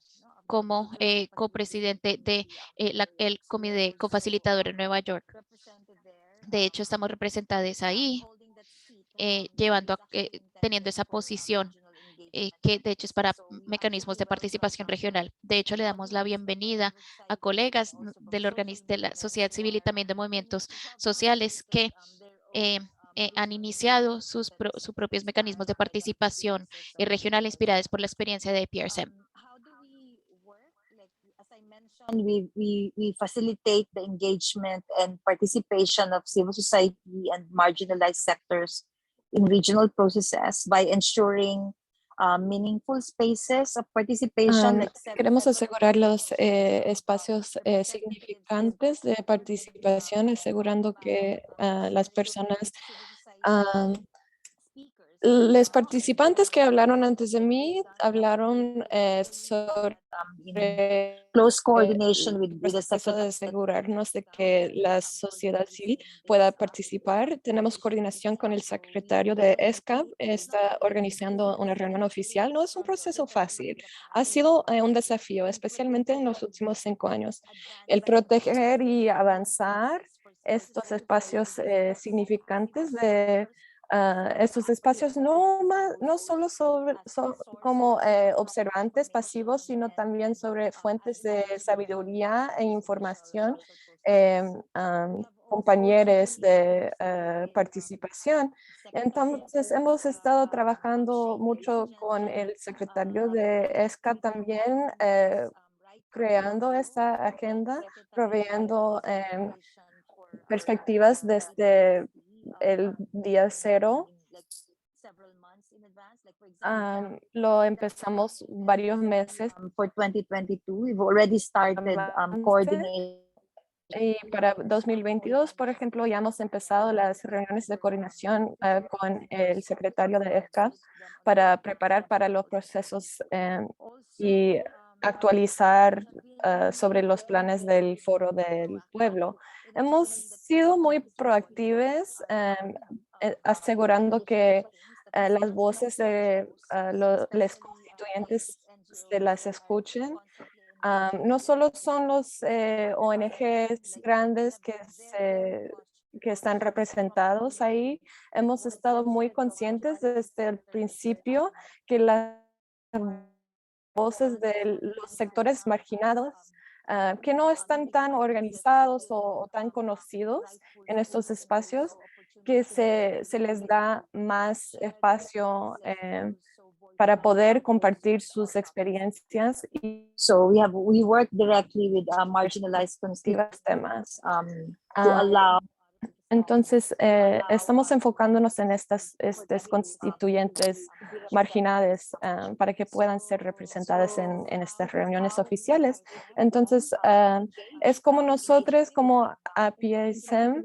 como copresidente de el comité cofacilitador en Nueva York. De hecho, estamos representados ahí, teniendo esa posición que de hecho es para mecanismos de participación regional. De hecho, le damos la bienvenida a colegas de la sociedad civil y también de movimientos sociales que han iniciado sus propios mecanismos de participación regional inspirados por la experiencia de APRSM. We facilitate the engagement and participation of civil society and marginalized sectors in regional processes by ensuring meaningful spaces of participation. Queremos asegurar los espacios significantes de participación, asegurando que las personas, los participantes que hablaron antes de mí, hablaron sobre close coordination with the proceso de asegurarnos de que la sociedad civil pueda participar. Tenemos coordinación con el secretario de ESCAP, está organizando una reunión oficial. No es un proceso fácil, ha sido un desafío, especialmente en los últimos 5 años. El proteger y avanzar estos espacios significantes de estos espacios no solo como observantes pasivos, sino también sobre fuentes de sabiduría e información, compañeros de participación. Entonces, hemos estado trabajando mucho con el secretario de ESCA también, creando esta agenda, proveyendo perspectivas desde el día 0. Lo empezamos varios meses. For 2022, we've already started coordinating Y para 2022, por ejemplo, ya hemos empezado las reuniones de coordinación con el secretario de EFCAP para preparar para los procesos y actualizar sobre los planes del Foro del Pueblo. Hemos sido muy proactivos asegurando que las voces de los constituyentes se las escuchen. No solo son los ONGs grandes que están representados ahí, hemos estado muy conscientes desde el principio que las voces de los sectores marginados que no están tan organizados o tan conocidos en estos espacios, que se les da más espacio para poder compartir sus experiencias y So we work directly with marginalized constituents temas. to allow. Entonces, estamos enfocándonos en estas constituyentes marginadas para que puedan ser representadas en estas reuniones oficiales. Entonces, es como nosotros, como APSM,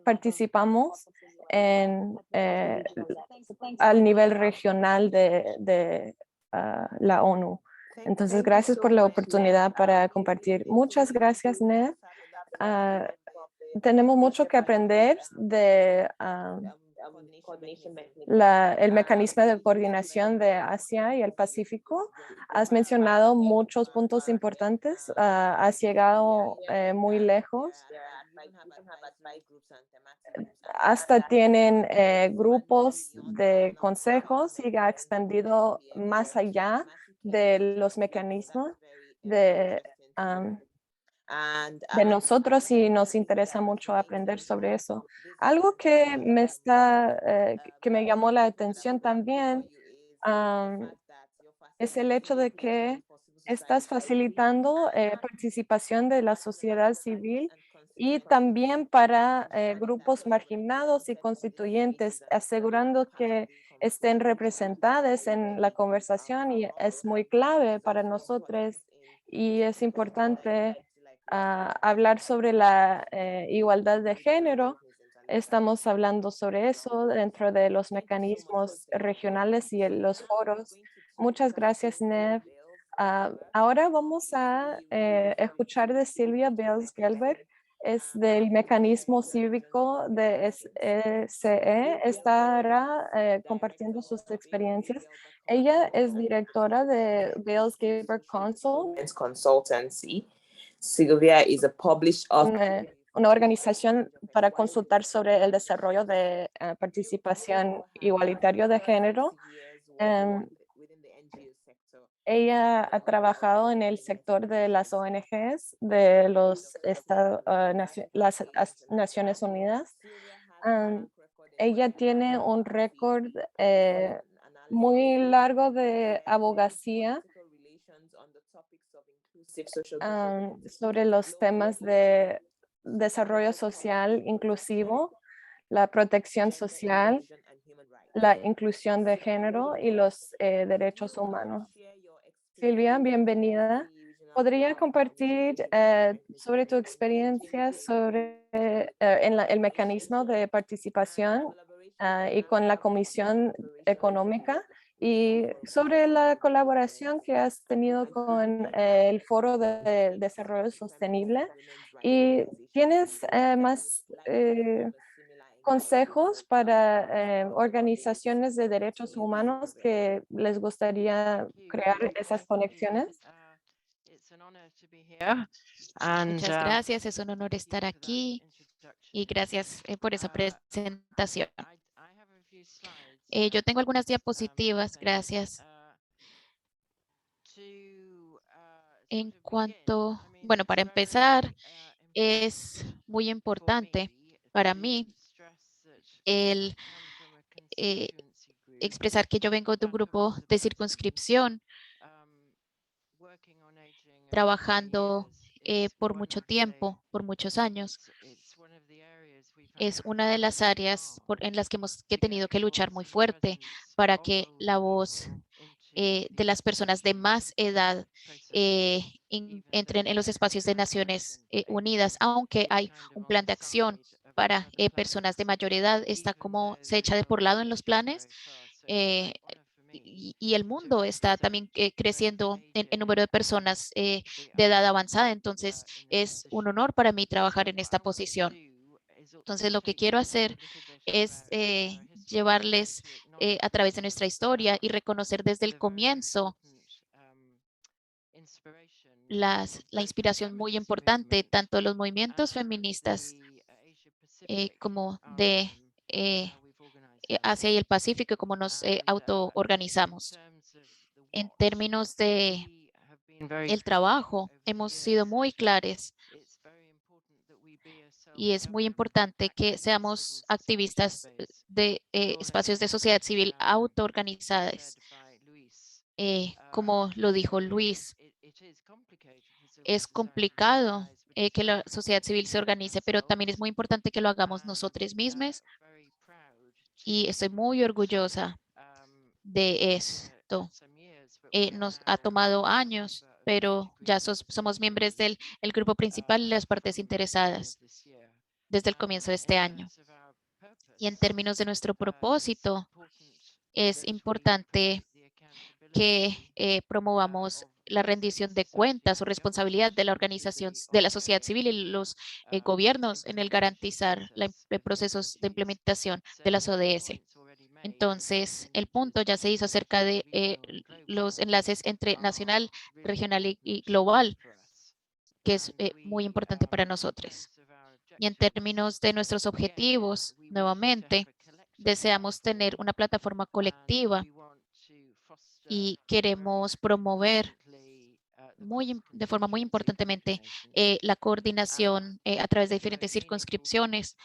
participamos al nivel regional de la ONU. Entonces, gracias por la oportunidad para compartir. Muchas gracias, Ned. Tenemos mucho que aprender de el mecanismo de coordinación de Asia y el Pacífico. Has mencionado muchos puntos importantes. Has llegado muy lejos. Hasta tienen grupos de consejos y ha expandido más allá de los mecanismos de nosotros, y nos interesa mucho aprender sobre eso. Algo que me llamó la atención también es el hecho de que estás facilitando participación de la sociedad civil y también para grupos marginados y constituyentes, asegurando que estén representadas en la conversación, y es muy clave para nosotros y es importante hablar sobre la igualdad de género. Estamos hablando sobre eso dentro de los mecanismos regionales y en los foros. Muchas gracias, Nev. Ahora vamos a escuchar de Silvia Bales-Gelber. Es del mecanismo cívico de SE. Estará compartiendo sus experiencias. Ella es directora de Bales-Gelber Consultancy. Sylvia is a published author. Una organización para consultar sobre el desarrollo de participación igualitaria de género. Ella ha trabajado en el sector de las ONGs de las Naciones Unidas. Ella tiene un récord muy largo de abogacía sobre los temas de desarrollo social inclusivo, la protección social, la inclusión de género y los derechos humanos. Silvia, bienvenida. ¿Podría compartir sobre tu experiencia sobre el mecanismo de participación y con la Comisión Económica, y sobre la colaboración que has tenido con el Foro de Desarrollo Sostenible? ¿Y tienes más consejos para organizaciones de derechos humanos que les gustaría crear esas conexiones? Muchas gracias, es un honor estar aquí y gracias por esa presentación. Yo tengo algunas diapositivas, gracias. En cuanto, bueno, para empezar, es muy importante para mí el expresar que yo vengo de un grupo de circunscripción, trabajando por mucho tiempo, por muchos años. Es una de las áreas en las que he tenido que luchar muy fuerte para que la voz de las personas de más edad entren en los espacios de Naciones Unidas, aunque hay un plan de acción para personas de mayor edad, está como se echa de por lado en los planes. Y el mundo está también creciendo en número de personas de edad avanzada, entonces es un honor para mí trabajar en esta posición. Entonces, lo que quiero hacer es llevarles a través de nuestra historia y reconocer desde el comienzo la inspiración muy importante, tanto de los movimientos feministas como de Asia y el Pacífico, como nos autoorganizamos. En términos de el trabajo, hemos sido muy claros y es muy importante que seamos activistas de espacios de sociedad civil autoorganizadas. Como lo dijo Luis, es complicado que la sociedad civil se organice, pero también es muy importante que lo hagamos nosotros mismos y estoy muy orgullosa de esto. Nos ha tomado años, pero ya somos miembros del el grupo principal y las partes interesadas desde el comienzo de este año. Y en términos de nuestro propósito, es importante que promovamos la rendición de cuentas o responsabilidad de la organización de la sociedad civil y los gobiernos en el garantizar los procesos de implementación de las ODS. Entonces, el punto ya se hizo acerca de los enlaces entre nacional, regional y global, que es muy importante para nosotros. Y en términos de nuestros objetivos, nuevamente, deseamos tener una plataforma colectiva y queremos promover de forma muy importantemente la coordinación a través de diferentes circunscripciones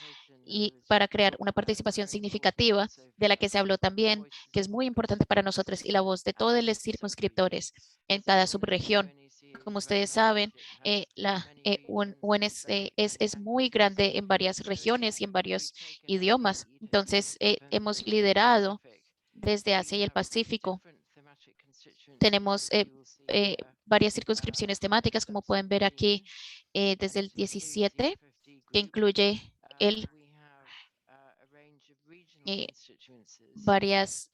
y para crear una participación significativa de la que se habló también, que es muy importante para nosotros y la voz de todos los circunscriptores en cada subregión. Como ustedes saben, la UN es muy grande en varias regiones y en varios idiomas. Entonces, hemos liderado desde Asia y el Pacífico. Tenemos varias circunscripciones temáticas, como pueden ver aquí, desde el 17, que incluye varias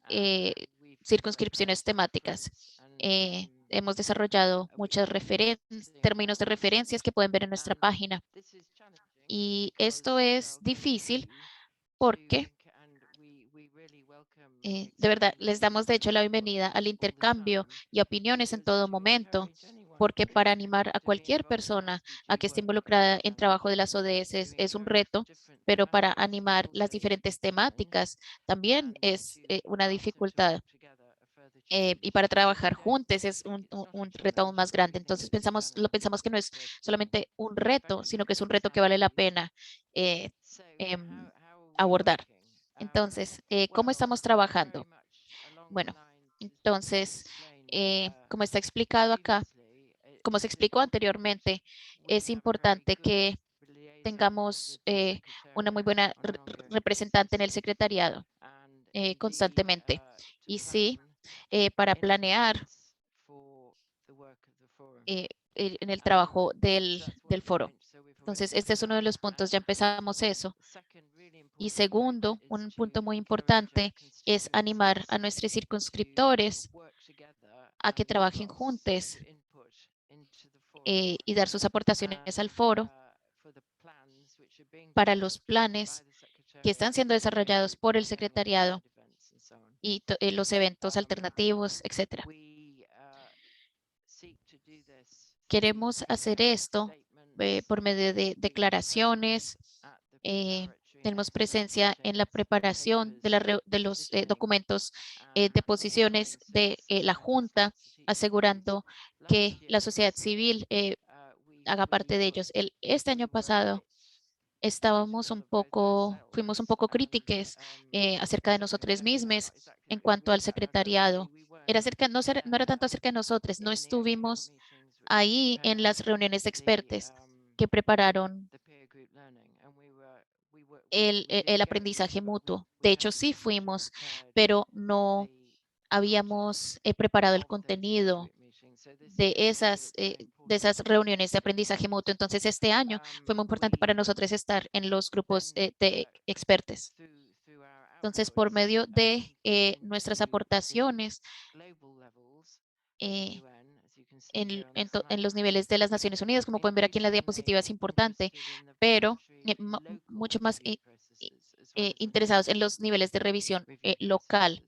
circunscripciones temáticas. Hemos desarrollado muchas términos de referencias que pueden ver en nuestra página. Y esto es difícil porque de verdad, les damos de hecho la bienvenida al intercambio y opiniones en todo momento, porque para animar a cualquier persona a que esté involucrada en trabajo de las ODS es un reto, pero para animar las diferentes temáticas también es una dificultad. Y para trabajar juntos es un reto aún más grande. Entonces lo pensamos que no es solamente un reto, sino que es un reto que vale la pena em, abordar. Entonces, ¿cómo estamos trabajando? Bueno, entonces, como está explicado acá, como se explicó anteriormente, es importante que tengamos una muy buena representante en el secretariado constantemente. Y sí, para planear en el trabajo del foro. Entonces, este es uno de los puntos, ya empezamos eso. Y segundo, un punto muy importante es animar a nuestros circunscriptores a que trabajen juntos y dar sus aportaciones al foro para los planes que están siendo desarrollados por el secretariado y los eventos alternativos, etcétera. Queremos hacer esto por medio de declaraciones. Tenemos presencia en la preparación de los documentos de posiciones de la Junta, asegurando que la sociedad civil haga parte de ellos. Este año pasado fuimos un poco críticos acerca de nosotros mismos en cuanto al secretariado. No era tanto acerca de nosotros, no estuvimos ahí en las reuniones de expertos que prepararon el aprendizaje mutuo. De hecho, sí fuimos, pero no habíamos preparado el contenido de esas reuniones de aprendizaje mutuo. Entonces, este año fue muy importante para nosotros estar en los grupos de expertos. Entonces, por medio de nuestras aportaciones en los niveles de las Naciones Unidas, como pueden ver aquí en la diapositiva, es importante, pero mucho más interesados en los niveles de revisión local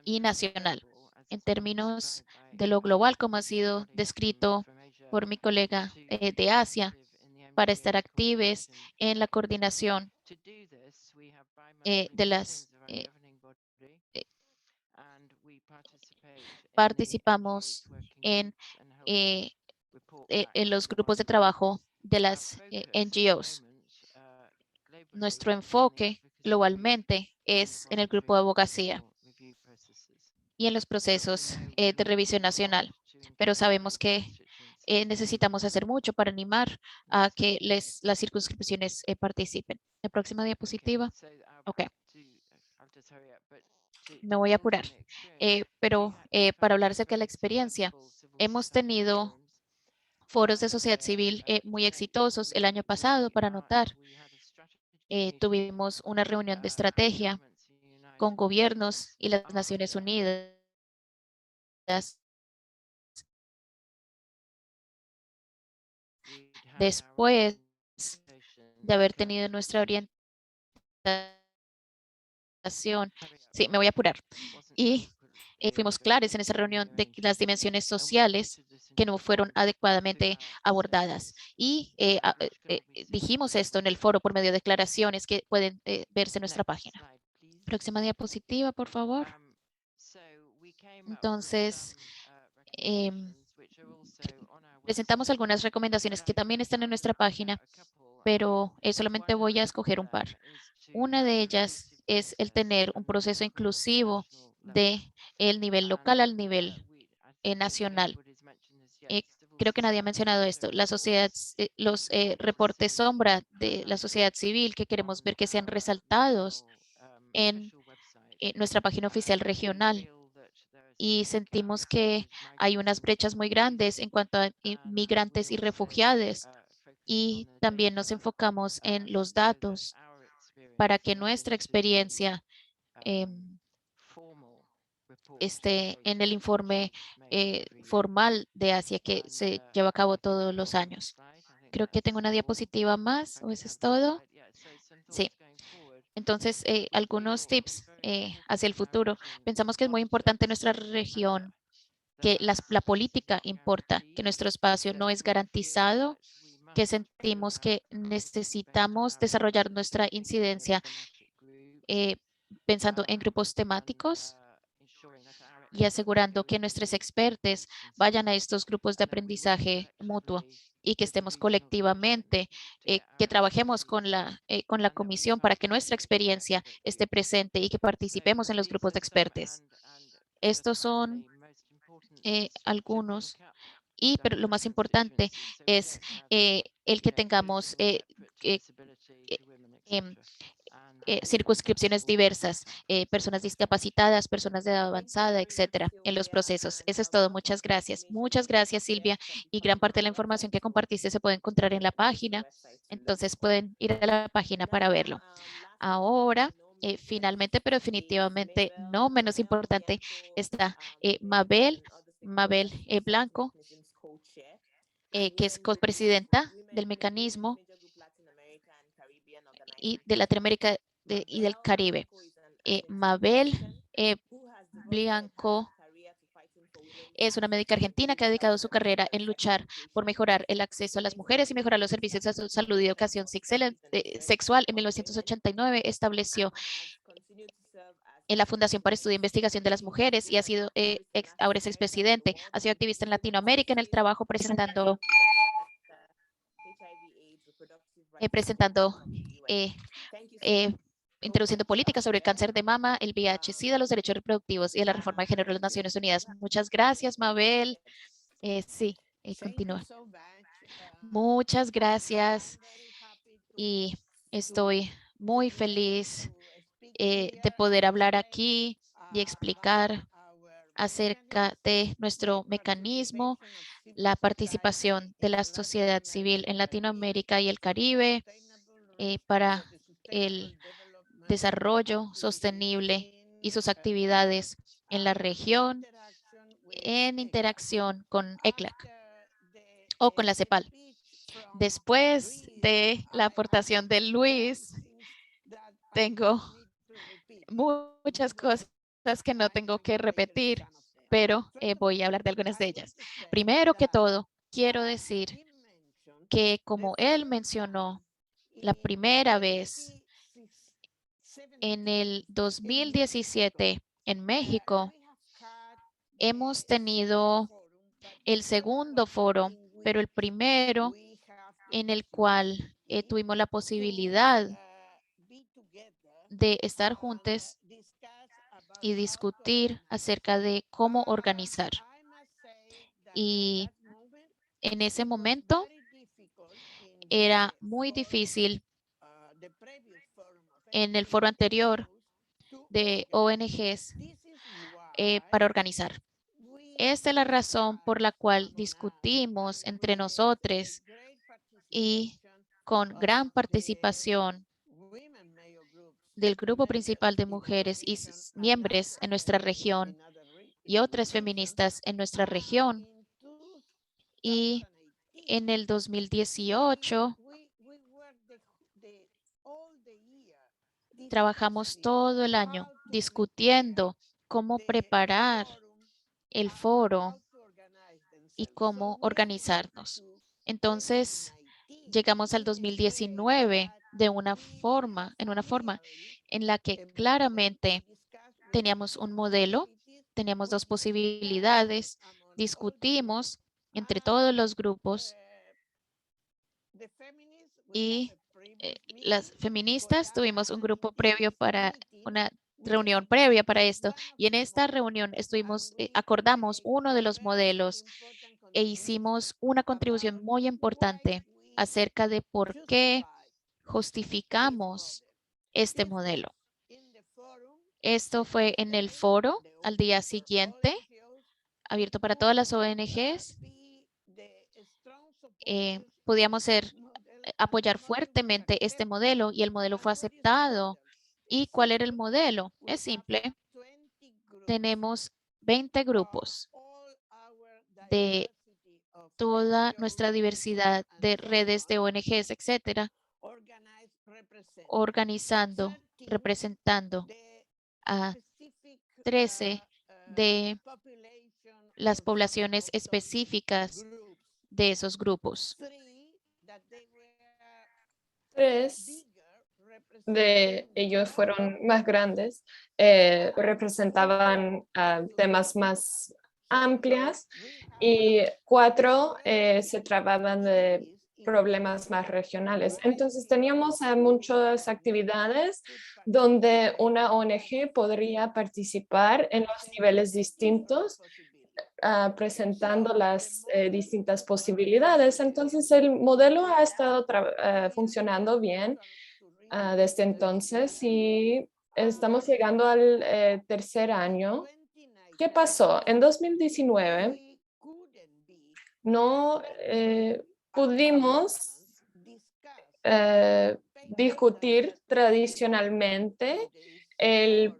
y nacional. En términos de lo global, como ha sido descrito por mi colega de Asia, para estar activos en la coordinación de las participamos en los grupos de trabajo de las NGOs. Nuestro enfoque globalmente es en el grupo de abogacía y en los procesos de revisión nacional, pero sabemos que necesitamos hacer mucho para animar a que las circunscripciones participen. La próxima diapositiva. Ok. Me voy a apurar. Pero para hablar acerca de la experiencia, hemos tenido foros de sociedad civil muy exitosos el año pasado para anotar. Tuvimos una reunión de estrategia con gobiernos y las Naciones Unidas. Después de haber tenido nuestra orientación, sí, me voy a apurar. Y fuimos claros en esa reunión de que las dimensiones sociales que no fueron adecuadamente abordadas. Y dijimos esto en el foro por medio de declaraciones que pueden verse en nuestra página. Próxima diapositiva, por favor. Entonces, presentamos algunas recomendaciones que también están en nuestra página, pero solamente voy a escoger un par. Una de ellas es el tener un proceso inclusivo de el nivel local al nivel nacional. Creo que nadie ha mencionado esto. La sociedad, los reportes sombra de la sociedad civil que queremos ver que sean resaltados en nuestra página oficial regional. Y sentimos que hay unas brechas muy grandes en cuanto a inmigrantes y refugiados. Y también nos enfocamos en los datos para que nuestra experiencia esté en el informe formal de Asia que se lleva a cabo todos los años. Creo que tengo una diapositiva más, ¿o eso es todo? Sí. Entonces, algunos tips hacia el futuro. Pensamos que es muy importante en nuestra región que la política importa, que nuestro espacio no es garantizado, que sentimos que necesitamos desarrollar nuestra incidencia pensando en grupos temáticos y asegurando que nuestros expertos vayan a estos grupos de aprendizaje mutuo y que estemos colectivamente, que trabajemos con la comisión para que nuestra experiencia esté presente y que participemos en los grupos de expertos. Estos son algunos, pero lo más importante es el que tengamos circunscripciones diversas, personas discapacitadas, personas de edad avanzada, etcétera, en los procesos. Eso es todo. Muchas gracias. Muchas gracias, Silvia. Y gran parte de la información que compartiste se puede encontrar en la página. Entonces pueden ir a la página para verlo. Ahora, finalmente, pero definitivamente no menos importante, está Mabel Blanco, que es copresidenta del mecanismo y de Latinoamérica y del Caribe. Mabel Blanco es una médica argentina que ha dedicado su carrera en luchar por mejorar el acceso a las mujeres y mejorar los servicios de salud y educación sexual. En 1989 estableció en la Fundación para Estudio e Investigación de las Mujeres y ha sido, ahora es expresidente, ha sido activista en Latinoamérica en el trabajo presentando introduciendo políticas sobre el cáncer de mama, el VIH-Sida, los derechos reproductivos y la reforma de género de las Naciones Unidas. Muchas gracias, Mabel. Sí, continúa. Muchas gracias y estoy muy feliz de poder hablar aquí y explicar acerca de nuestro mecanismo, la participación de la sociedad civil en Latinoamérica y el Caribe para el desarrollo sostenible y sus actividades en la región en interacción con ECLAC o con la CEPAL. Después de la aportación de Luis, tengo muchas cosas que no tengo que repetir, pero voy a hablar de algunas de ellas. Primero que todo, quiero decir que como él mencionó, la primera vez en el 2017 en México, hemos tenido el segundo foro, pero el primero en el cual tuvimos la posibilidad de estar juntos y discutir acerca de cómo organizar. Y en ese momento era muy difícil en el foro anterior de ONGs para organizar. Esta es la razón por la cual discutimos entre nosotros y con gran participación del grupo principal de mujeres y sus miembros en nuestra región y otras feministas en nuestra región. Y en el 2018 trabajamos todo el año discutiendo cómo preparar el foro y cómo organizarnos. Entonces, llegamos al 2019 en una forma en la que claramente teníamos un modelo, teníamos dos posibilidades, discutimos entre todos los grupos y las feministas tuvimos un grupo previo para una reunión previa para esto y en esta reunión acordamos uno de los modelos e hicimos una contribución muy importante acerca de por qué justificamos este modelo. Esto fue en el foro al día siguiente, abierto para todas las ONGs. Podíamos apoyar fuertemente este modelo y el modelo fue aceptado. ¿Y cuál era el modelo? Es simple. Tenemos 20 grupos de toda nuestra diversidad de redes de ONGs, etcétera, organizando, representando a 13 de las poblaciones específicas de esos grupos. 3 de ellos fueron más grandes, representaban temas más amplios y 4 se trataban de problemas más regionales. Entonces teníamos muchas actividades donde una ONG podría participar en los niveles distintos, presentando las distintas posibilidades. Entonces el modelo ha estado funcionando bien desde entonces y estamos llegando al tercer año. ¿Qué pasó? En 2019 no pudimos discutir tradicionalmente el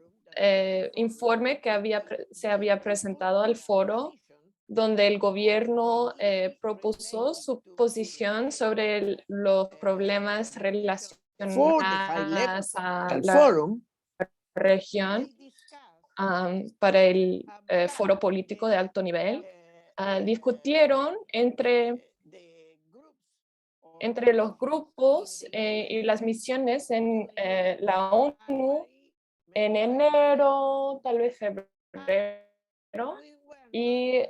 informe que se había presentado al foro, donde el gobierno propuso su posición sobre los problemas relacionados a la región para el foro político de alto nivel. Discutieron entre los grupos y las misiones en la ONU en enero, tal vez febrero, y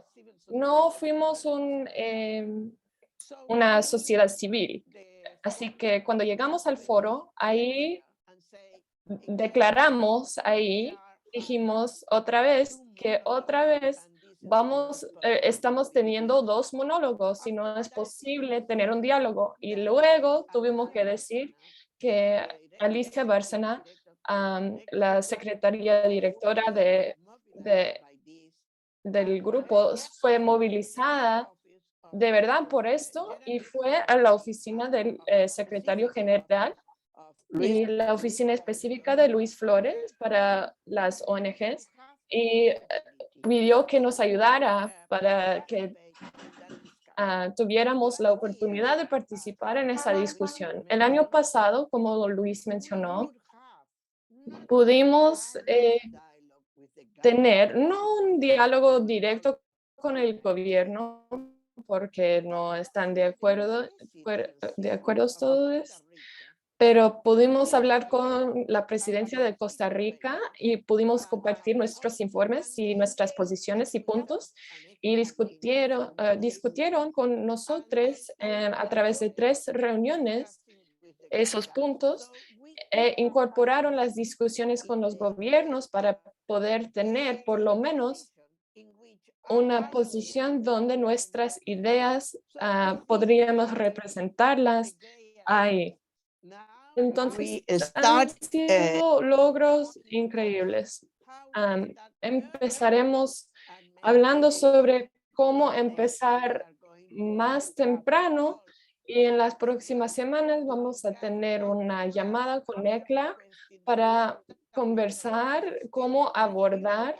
no fuimos una sociedad civil. Así que cuando llegamos al foro, ahí declaramos, dijimos otra vez que estamos teniendo 2 monólogos y no es posible tener un diálogo. Y luego tuvimos que decir que Alicia Bárcena la secretaria directora del grupo fue movilizada de verdad por esto y fue a la oficina del secretario general y la oficina específica de Luis Flores para las ONGs y pidió que nos ayudara para que tuviéramos la oportunidad de participar en esa discusión. El año pasado, como Luis mencionó, pudimos tener no un diálogo directo con el gobierno porque no están de acuerdo todos, pero pudimos hablar con la presidencia de Costa Rica y pudimos compartir nuestros informes y nuestras posiciones y puntos y discutieron con nosotros a través de 3 reuniones esos puntos e incorporaron las discusiones con los gobiernos para poder tener por lo menos una posición donde nuestras ideas podríamos representarlas ahí. Entonces, han sido logros increíbles. Empezaremos hablando sobre cómo empezar más temprano y en las próximas semanas vamos a tener una llamada con ECLA para conversar cómo abordar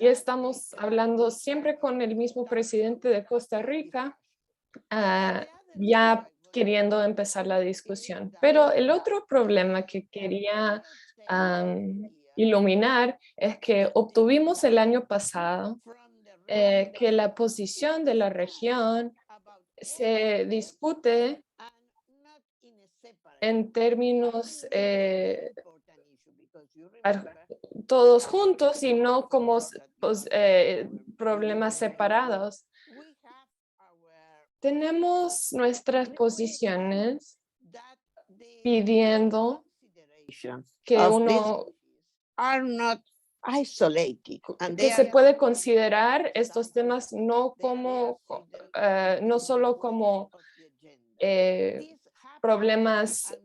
y estamos hablando siempre con el mismo presidente de Costa Rica, ya queriendo empezar la discusión. Pero el otro problema que quería iluminar es que obtuvimos el año pasado que la posición de la región se discute en términos todos juntos y no como problemas separados. Tenemos nuestras posiciones pidiendo que que se puede considerar estos temas no solo como problemas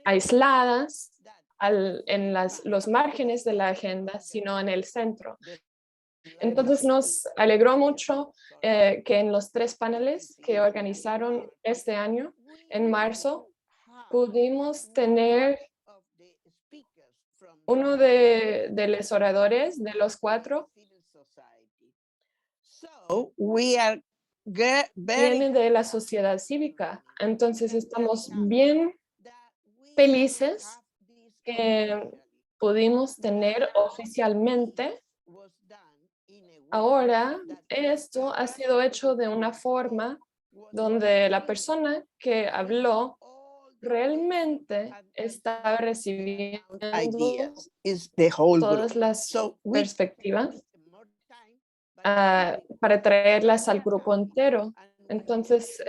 aisladas en los márgenes de la agenda, sino en el centro. Entonces nos alegró mucho que en los 3 paneles que organizaron este año, en marzo, pudimos tener uno de los oradores de los 4 viene de la sociedad cívica. Entonces estamos bien felices que pudimos tener oficialmente. Ahora, esto ha sido hecho de una forma donde la persona que habló realmente estaba recibiendo todas las perspectivas para traerlas al grupo entero. Entonces,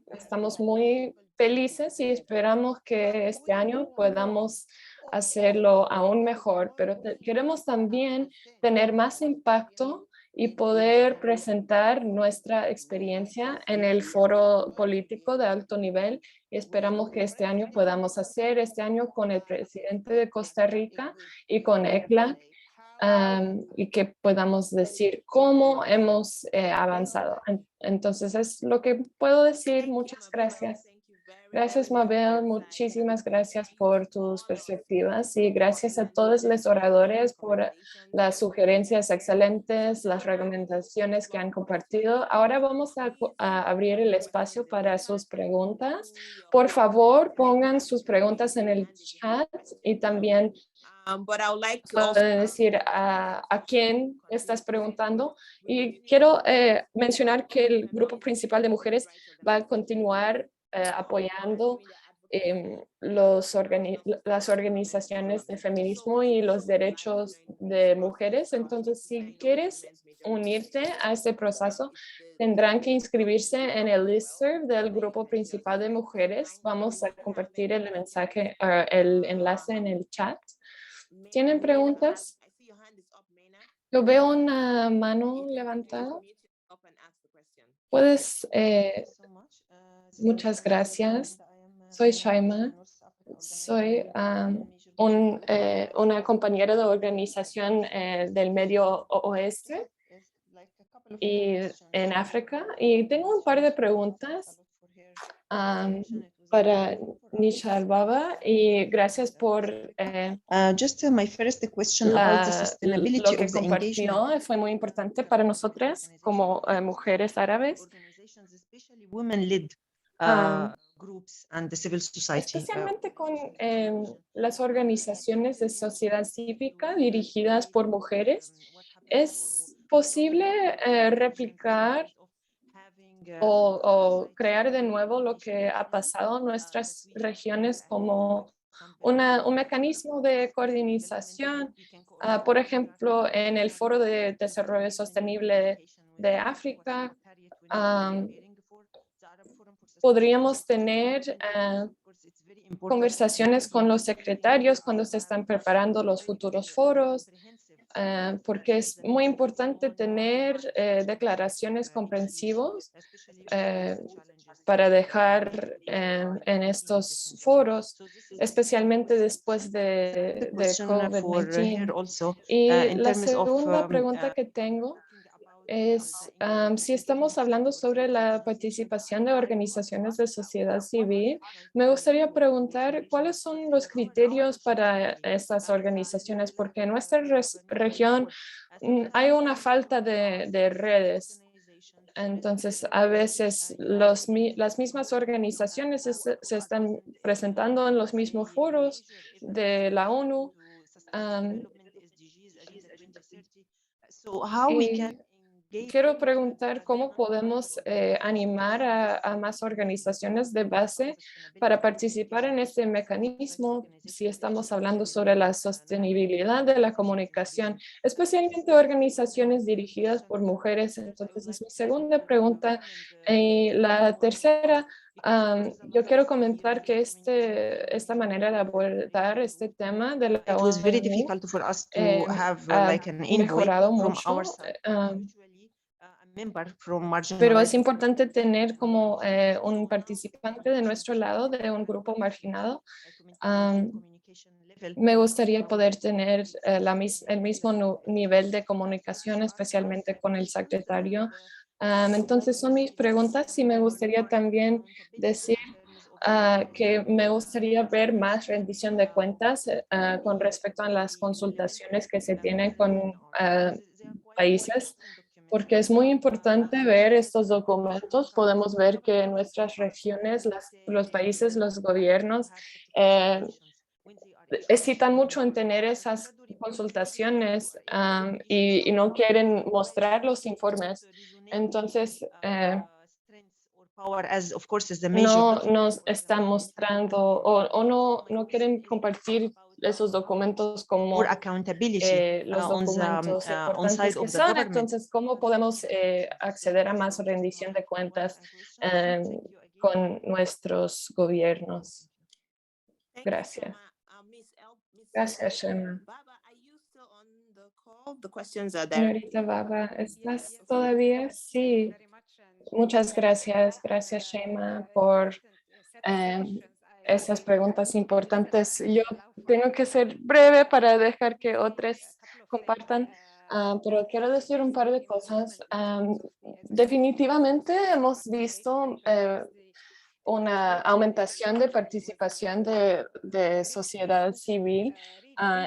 estamos muy felices y esperamos que este año podamos hacerlo aún mejor, pero queremos también tener más impacto y poder presentar nuestra experiencia en el foro político de alto nivel. Y esperamos que este año podamos hacer, este año con el presidente de Costa Rica y con ECLA, y que podamos decir cómo hemos avanzado. Entonces es lo que puedo decir. Muchas gracias. Gracias, Mabel. Muchísimas gracias por tus perspectivas y gracias a todos los oradores por las sugerencias excelentes, las recomendaciones que han compartido. Ahora vamos a abrir el espacio para sus preguntas. Por favor, pongan sus preguntas en el chat y también pueden decir a quién estás preguntando. Y quiero mencionar que el grupo principal de mujeres va a continuar apoyando las organizaciones de feminismo y los derechos de mujeres. Entonces, si quieres unirte a este proceso, tendrán que inscribirse en el listserv del grupo principal de mujeres. Vamos a compartir el mensaje, el enlace en el chat. ¿Tienen preguntas? Yo veo una mano levantada. Puedes... Muchas gracias. Soy Shaima. Soy una compañera de organización del Medio Oeste y en África. Y tengo un par de preguntas para Nisha Albaba y gracias por Just my first question about the lo sustainability que of the engagement. compartió. Fue muy importante para nosotras como mujeres árabes. Organizations, especially women-led groups and the civil society. Especialmente con las organizaciones de sociedad cívica dirigidas por mujeres, ¿es posible replicar o crear de nuevo lo que ha pasado en nuestras regiones como un mecanismo de coordinación? Por ejemplo, en el Foro de Desarrollo Sostenible de África, podríamos tener conversaciones con los secretarios cuando se están preparando los futuros foros, porque es muy importante tener declaraciones comprensivas para dejar en estos foros, especialmente después de COVID-19. Y la segunda pregunta que tengo es si estamos hablando sobre la participación de organizaciones de sociedad civil, me gustaría preguntar cuáles son los criterios para estas organizaciones, porque en nuestra región hay una falta de redes. Entonces, a veces las mismas organizaciones se están presentando en los mismos foros de la ONU. Quiero preguntar cómo podemos animar a más organizaciones de base para participar en este mecanismo si estamos hablando sobre la sostenibilidad de la comunicación, especialmente organizaciones dirigidas por mujeres. Entonces, es mi segunda pregunta. Y la tercera, yo quiero comentar que esta manera de abordar este tema de la It was very ONU, difficult for us to have ha like an envoy mejorado from mucho. our side. A member from Pero es marginalized. importante tener como un participante de nuestro lado, de un grupo marginado. Me gustaría poder tener el mismo nivel de comunicación, especialmente con el secretario. Entonces son mis preguntas y me gustaría también decir que me gustaría ver más rendición de cuentas con respecto a las consultaciones que se tienen con países, porque es muy importante ver estos documentos. Podemos ver que en nuestras regiones, los países, los gobiernos hesitan mucho en tener esas consultaciones y no quieren mostrar los informes. Entonces, no nos están mostrando o no quieren compartir esos documentos como los documentos importantes que son. Entonces, ¿cómo podemos acceder a más rendición de cuentas con nuestros gobiernos? Gracias. Gracias, Shema. Señorita Baba, ¿estás todavía? Sí. Muchas gracias. Gracias, Shema, por esas preguntas importantes. Yo tengo que ser breve para dejar que otros compartan, pero quiero decir un par de cosas. Definitivamente hemos visto una aumentación de participación de sociedad civil.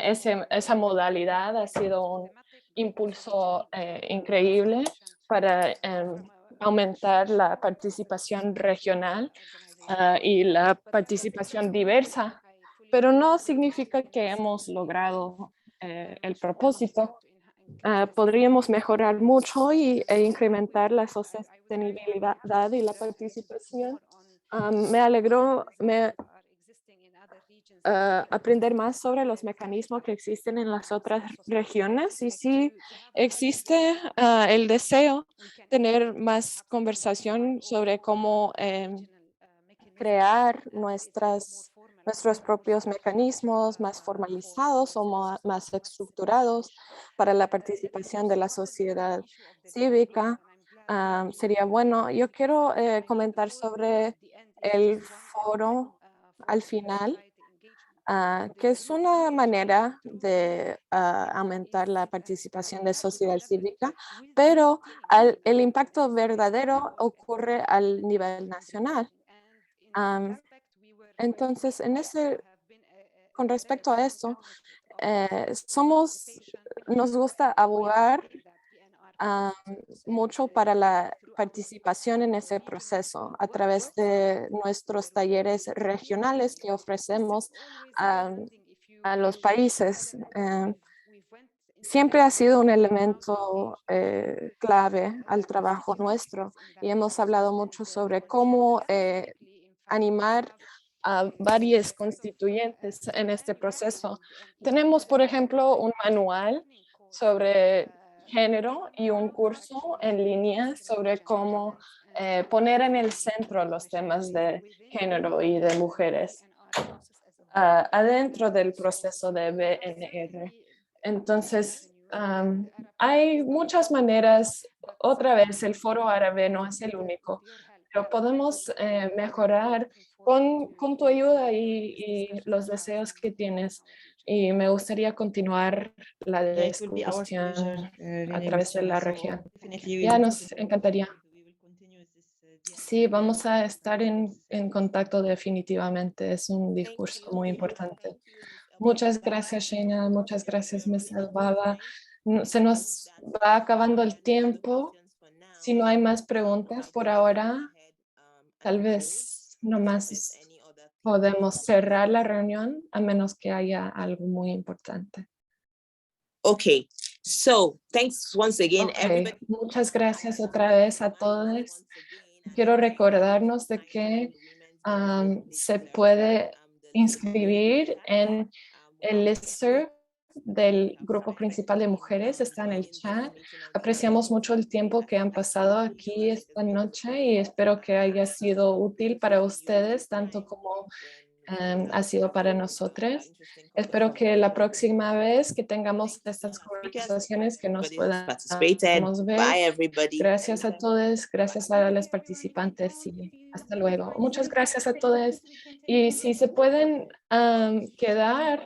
Esa modalidad ha sido un impulso increíble para aumentar la participación regional y la participación diversa, pero no significa que hemos logrado el propósito. Podríamos mejorar mucho e incrementar la sostenibilidad y la participación. Me alegró aprender más sobre los mecanismos que existen en las otras regiones y sí existe el deseo de tener más conversación sobre cómo crear nuestros propios mecanismos más formalizados o más estructurados para la participación de la sociedad cívica. Sería bueno. Yo quiero comentar sobre el foro al final. que es una manera de aumentar la participación de sociedad cívica, pero el impacto verdadero ocurre al nivel nacional. Entonces, con respecto a esto, nos gusta abogar mucho para la participación en ese proceso a través de nuestros talleres regionales que ofrecemos a los países. Siempre ha sido un elemento clave al trabajo nuestro y hemos hablado mucho sobre cómo animar a varios constituyentes en este proceso. Tenemos, por ejemplo, un manual sobre género y un curso en línea sobre cómo poner en el centro los temas de género y de mujeres adentro del proceso de BNR. Entonces, hay muchas maneras. Otra vez, el Foro Árabe no es el único, pero podemos mejorar con tu ayuda y los deseos que tienes. Y me gustaría continuar la Yeah, it will be our discusión pleasure, a really, través de Ms. la Chang. So región. definitely we Ya will nos continue- encantaría. we will continue with this, Sí, vamos a estar en contacto definitivamente. Es un discurso muy importante. Muchas gracias, Sheina. Muchas gracias, Ms. Albaba. Se nos va acabando el tiempo. Si no hay más preguntas por ahora, tal vez nomás podemos cerrar la reunión a menos que haya algo muy importante. Okay, so thanks once again, Ok, everybody. muchas gracias otra vez a todos. Quiero recordarnos de que se puede inscribir en el listserv del grupo principal de mujeres, está en el chat. Apreciamos mucho el tiempo que han pasado aquí esta noche y espero que haya sido útil para ustedes, tanto como ha sido para nosotros. Espero que la próxima vez que tengamos estas conversaciones que nos podamos ver. Bye, everybody. Gracias a todos, gracias a los participantes y hasta luego. Muchas gracias a todos. Y si se pueden quedar